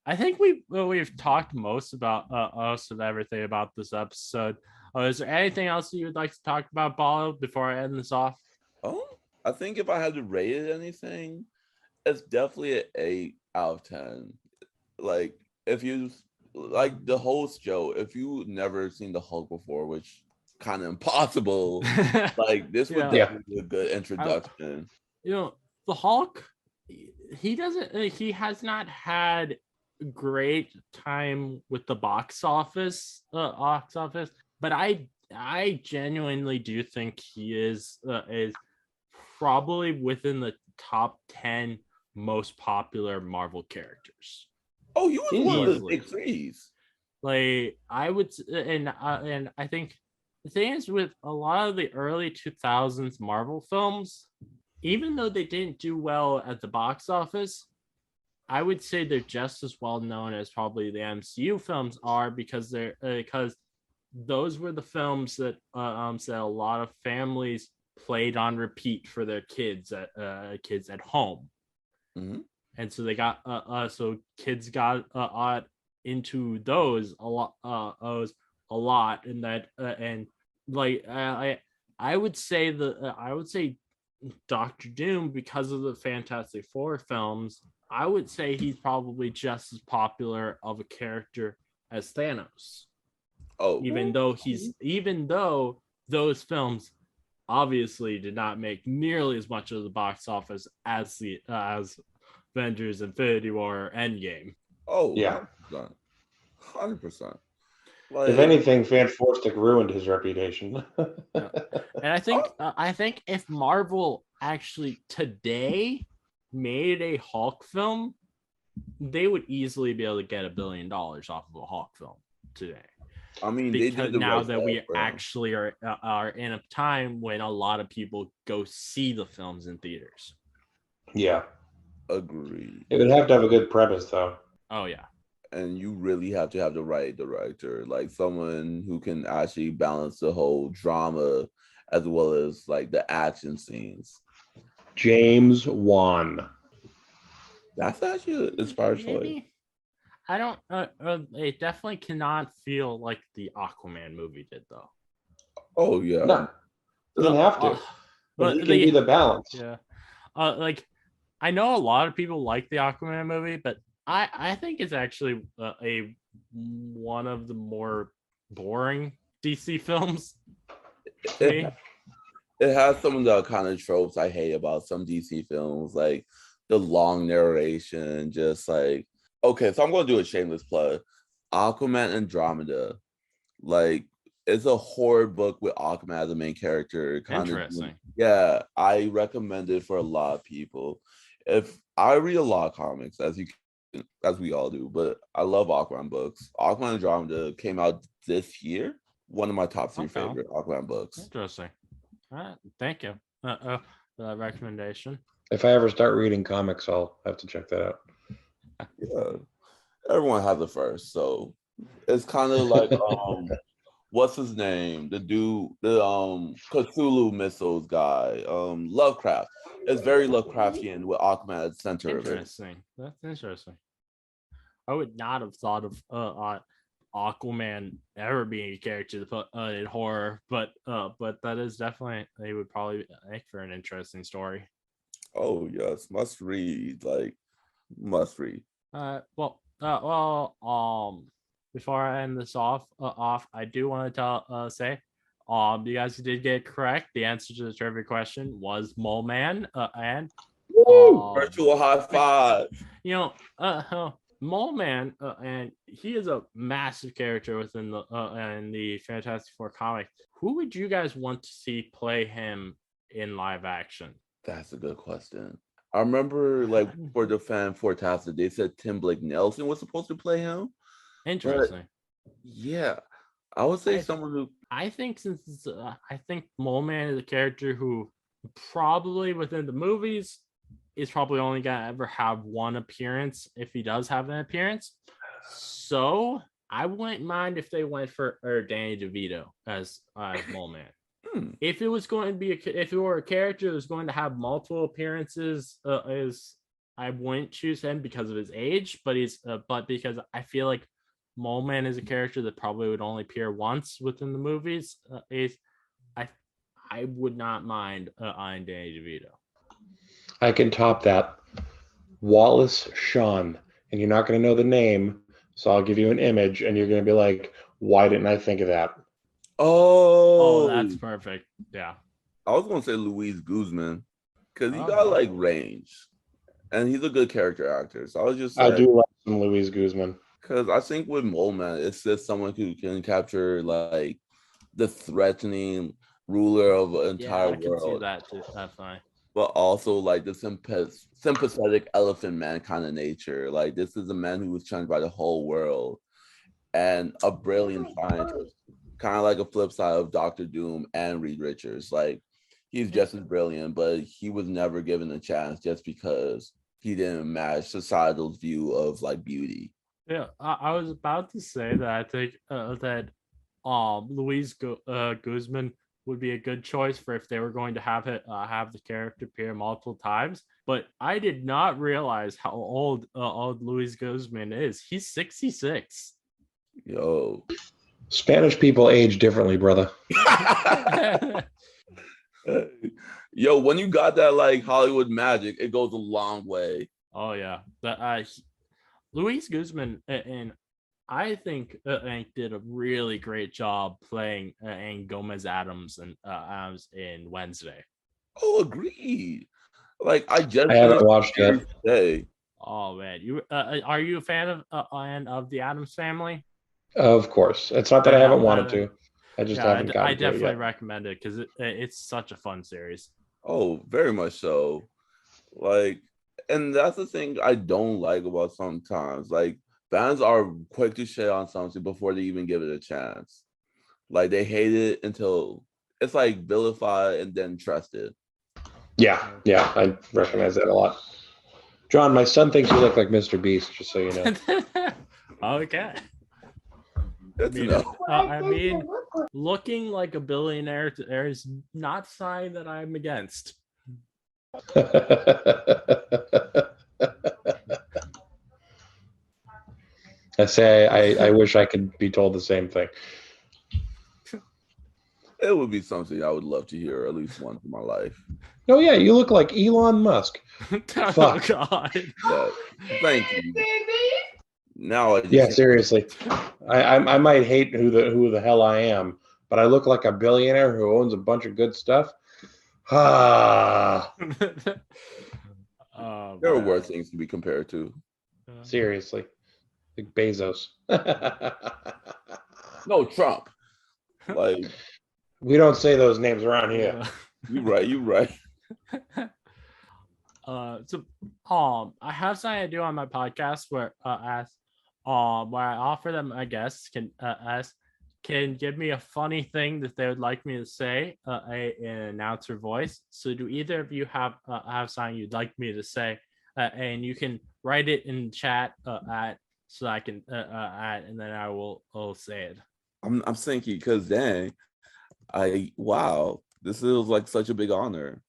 S1: I think we've talked most about most of everything about this episode. Is there anything else you would like to talk about, Bala, before I end this off?
S3: oh, I think if I had to rate it anything, it's definitely an 8 out of 10. Like, if you like the whole show, if you never seen the Hulk before, which kind of impossible, like this would
S1: Yeah.
S3: definitely be a good introduction.
S1: The Hulk, he has not had great time with the box office, but I genuinely do think he is probably within the top 10 most popular Marvel characters.
S3: Oh, you was one of the
S1: Easily.
S3: big threes.
S1: Like I would, and I think the thing is with a lot of the early 2000s Marvel films, even though they didn't do well at the box office, I would say they're just as well known as probably the MCU films are, because those were the films that a lot of families played on repeat for their kids at home.
S3: Mm-hmm.
S1: And so they got so kids got into those a lot, and that and like I would say Doctor Doom, because of the Fantastic Four films, I would say he's probably just as popular of a character as Thanos.
S3: Oh,
S1: Even though those films obviously did not make nearly as much of the box office as Avengers, Infinity War, or Endgame.
S3: oh,
S4: Yeah.
S3: 100%.
S4: Like, if anything, Fantastic ruined his reputation.
S1: And I think if Marvel actually today made a Hulk film, they would easily be able to get $1 billion off of a Hulk film today.
S3: I mean,
S1: because now that we actually are in a time when a lot of people go see the films in theaters.
S4: Yeah.
S3: Agreed.
S4: It would have to have a good premise, though.
S1: Oh, yeah.
S3: And you really have to have the right director, like someone who can actually balance the whole drama as well as like the action scenes.
S4: James Wan.
S3: That's actually an inspired choice.
S1: I don't. It definitely cannot feel like the Aquaman movie did, though.
S3: Oh yeah.
S4: No, doesn't have to. But he can be the balance.
S1: Yeah. Like I know a lot of people like the Aquaman movie, but I think it's actually a one of the more boring DC films to me.
S3: It has some of the kind of tropes I hate about some DC films, like the long narration, just like, okay, so I'm going to do a shameless plug. Aquaman Andromeda, like, it's a horror book with Aquaman as the main character.
S1: Interesting.
S3: Yeah, I recommend it for a lot of people. If I read a lot of comics, as we all do, but I love Aquaman books. Aquaman Andromeda came out this year. One of my top three favorite Aquaman books.
S1: Interesting. All right, thank you for that recommendation.
S4: If I ever start reading comics, I'll have to check that out.
S3: Yeah, everyone has a first, so it's kind of like what's his name? The dude, the Cthulhu missiles guy, Lovecraft. It's very Lovecraftian with Aquaman at the center of it.
S1: Interesting. That's interesting. I would not have thought of Aquaman ever being a character to put in horror, but that is definitely, they would probably make for an interesting story.
S3: Oh yes, must read, like must read.
S1: Before I end this off, I do want to say, you guys did get correct. The answer to the trivia question was Mole Man, and
S3: virtual high five.
S1: Mole Man, and he is a massive character within the in the Fantastic Four comic. Who would you guys want to see play him in live action?
S3: That's a good question. I remember, like, for the fan Fantastic, they said Tim Blake Nelson was supposed to play him.
S1: Interesting.
S3: Yeah, I would say someone who.
S1: I think I think Mole Man is a character who probably within the movies is probably only gonna ever have one appearance if he does have an appearance. So I wouldn't mind if they went for Danny DeVito as Mole Man. If it was going to be if it were a character that was going to have multiple appearances, I wouldn't choose him because of his age, but because I feel like Mole Man is a character that probably would only appear once within the movies. I would not mind on Danny DeVito.
S4: I can top that. Wallace Shawn, and you're not going to know the name, so I'll give you an image, and you're going to be like, "Why didn't I think of that?"
S3: Oh,
S1: that's perfect. Yeah,
S3: I was gonna say Luis Guzman because he got like range, and he's a good character actor. So I was just
S4: I do like some Luis Guzman
S3: because I think with Mole Man, it's just someone who can capture like the threatening ruler of an entire world.
S1: I can see that too. That's fine.
S3: But also like the sympathetic elephant man kind of nature. Like this is a man who was shunned by the whole world and a brilliant scientist. Kind of like a flip side of Dr. Doom and Reed Richards. Like he's just as brilliant, but he was never given a chance just because he didn't match societal's view of like beauty.
S1: Yeah, I was about to say that I think that Luis Guzman would be a good choice for if they were going to have the character appear multiple times. But I did not realize how old Luis Guzman is. He's 66.
S3: Yo.
S4: Spanish people age differently, brother.
S3: Yo, when you got that like Hollywood magic, it goes a long way.
S1: Oh yeah, Luis Guzman and I think did a really great job playing Gomez Adams and Adams in Wednesday.
S3: Oh, agreed. Like I
S4: haven't watched it
S3: today.
S1: Oh man, you are you a fan of the Addams Family?
S4: Of course. It's not that I haven't wanted to. I just haven't gotten to it yet.
S1: I definitely recommend it because it's such a fun series.
S3: Oh, very much so. Like, and that's the thing I don't like about sometimes. Like, fans are quick to shit on something before they even give it a chance. Like, they hate it until it's like vilified and then trusted.
S4: Yeah, I recognize that a lot. John, my son thinks you look like Mr. Beast, just so you know.
S1: Okay. I mean, looking like a billionaire is not sign that I'm against.
S4: I say I wish I could be told the same thing.
S3: It would be something I would love to hear at least once in my life.
S4: Oh yeah, you look like Elon Musk.
S1: Oh,
S4: Fuck.
S1: God.
S3: Yeah. Thank you. Now I just
S4: Yeah, seriously. I might hate who the hell I am, but I look like a billionaire who owns a bunch of good stuff. Ah,
S3: there are worse things to be compared to.
S4: seriously. Like Bezos.
S3: No, Trump. Like,
S4: We don't say those names around here.
S3: you right.
S1: So I have something to do on my podcast where I offer them, I guess, can give me a funny thing that they would like me to say, an announcer voice. So do either of you have something you'd like me to say, and you can write it in chat so I can and then I'll say it.
S3: I'm thinking because dang, wow, this feels like such a big honor.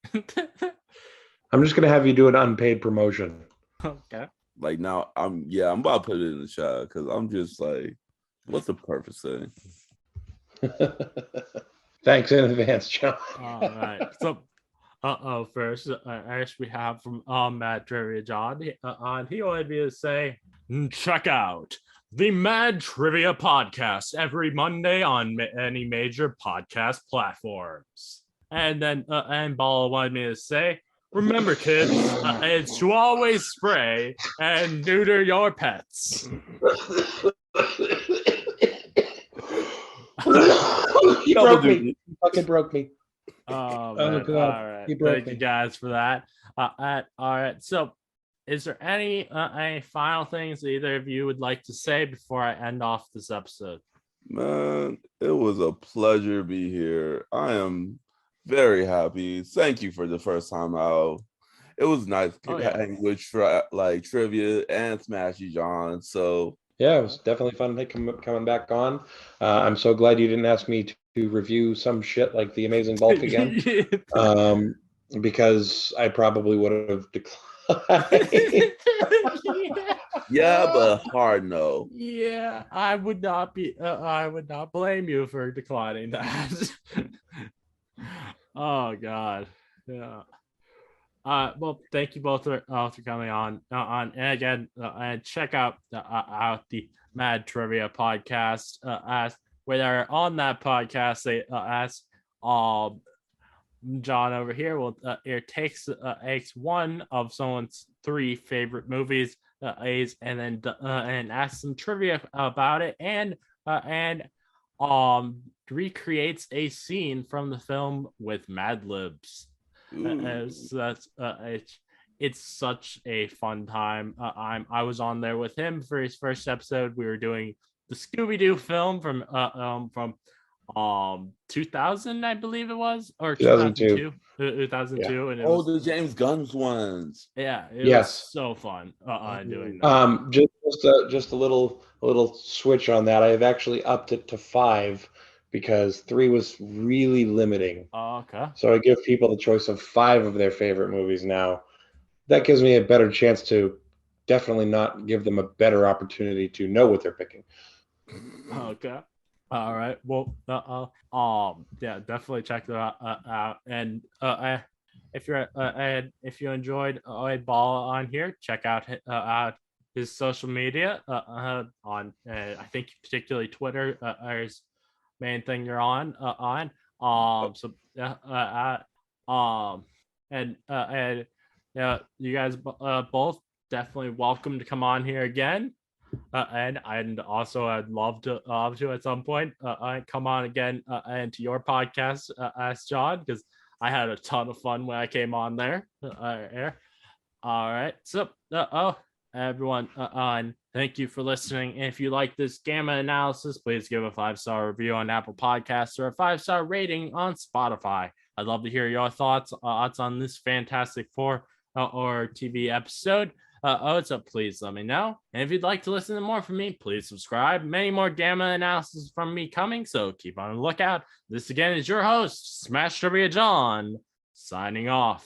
S4: I'm just gonna have you do an unpaid promotion.
S1: Okay.
S3: Like now, I'm about to put it in the chat because I'm just like, what's the purpose thing?
S4: Thanks in advance, John.
S1: All right. So, first we have from Mad Trivia John. He wanted me to say, check out the Mad Trivia podcast every Monday on any major podcast platforms. And then and Bala wanted me to say, remember, kids, it's to always spray and neuter your pets.
S4: He broke me. He fucking broke me.
S1: Oh,
S4: God.
S1: all right.
S4: He broke
S1: Thank
S4: me.
S1: you guys for that. All right. So, is there any final things that either of you would like to say before I end off this episode?
S3: Man, it was a pleasure to be here. I am very happy. Thank you for the first time out. It was nice hanging with like trivia and Smashy John. So
S4: yeah, it was definitely fun coming back on. I'm so glad you didn't ask me to review some shit like The Amazing Bulk again, because I probably would have declined.
S3: Yeah, but hard no.
S1: Yeah, I would not blame you for declining that. Oh God. Yeah. Well, thank you both for coming on. And again, and check out the Mad Trivia podcast. Where they're on that podcast, they ask John over here will takes one of someone's 3 favorite movies, and then and asks some trivia about it, and recreates a scene from the film with Mad Libs. So that's it's such a fun time. I was on there with him for his first episode. We were doing the Scooby-Doo film from 2000, I believe it was, or 2002. 2002, and it was
S3: the James Gunn's ones.
S1: Yeah, it was so fun doing that.
S4: Just a little switch on that. I've actually upped it to 5 because 3 was really limiting.
S1: Okay.
S4: So I give people the choice of 5 of their favorite movies now. That gives me a better chance to definitely not give them a better opportunity to know what they're picking.
S1: Okay. All right. Well, yeah, definitely check that out. And if you enjoyed Bala on here, check out his social media on I think particularly Twitter is main thing you're on. So and yeah, you guys both definitely welcome to come on here again. And also I'd love to at some point come on again and to your podcast, Ask John, because I had a ton of fun when I came on there. All right, so everyone, thank you for listening. And if you like this gamma analysis, please give a 5-star review on Apple Podcasts or a 5-star rating on Spotify. I'd love to hear your thoughts on this Fantastic Four or TV episode. So please let me know. And if you'd like to listen to more from me, please subscribe. Many more gamma analysis from me coming, so keep on the lookout. This again is your host, Smash Trivia John, signing off.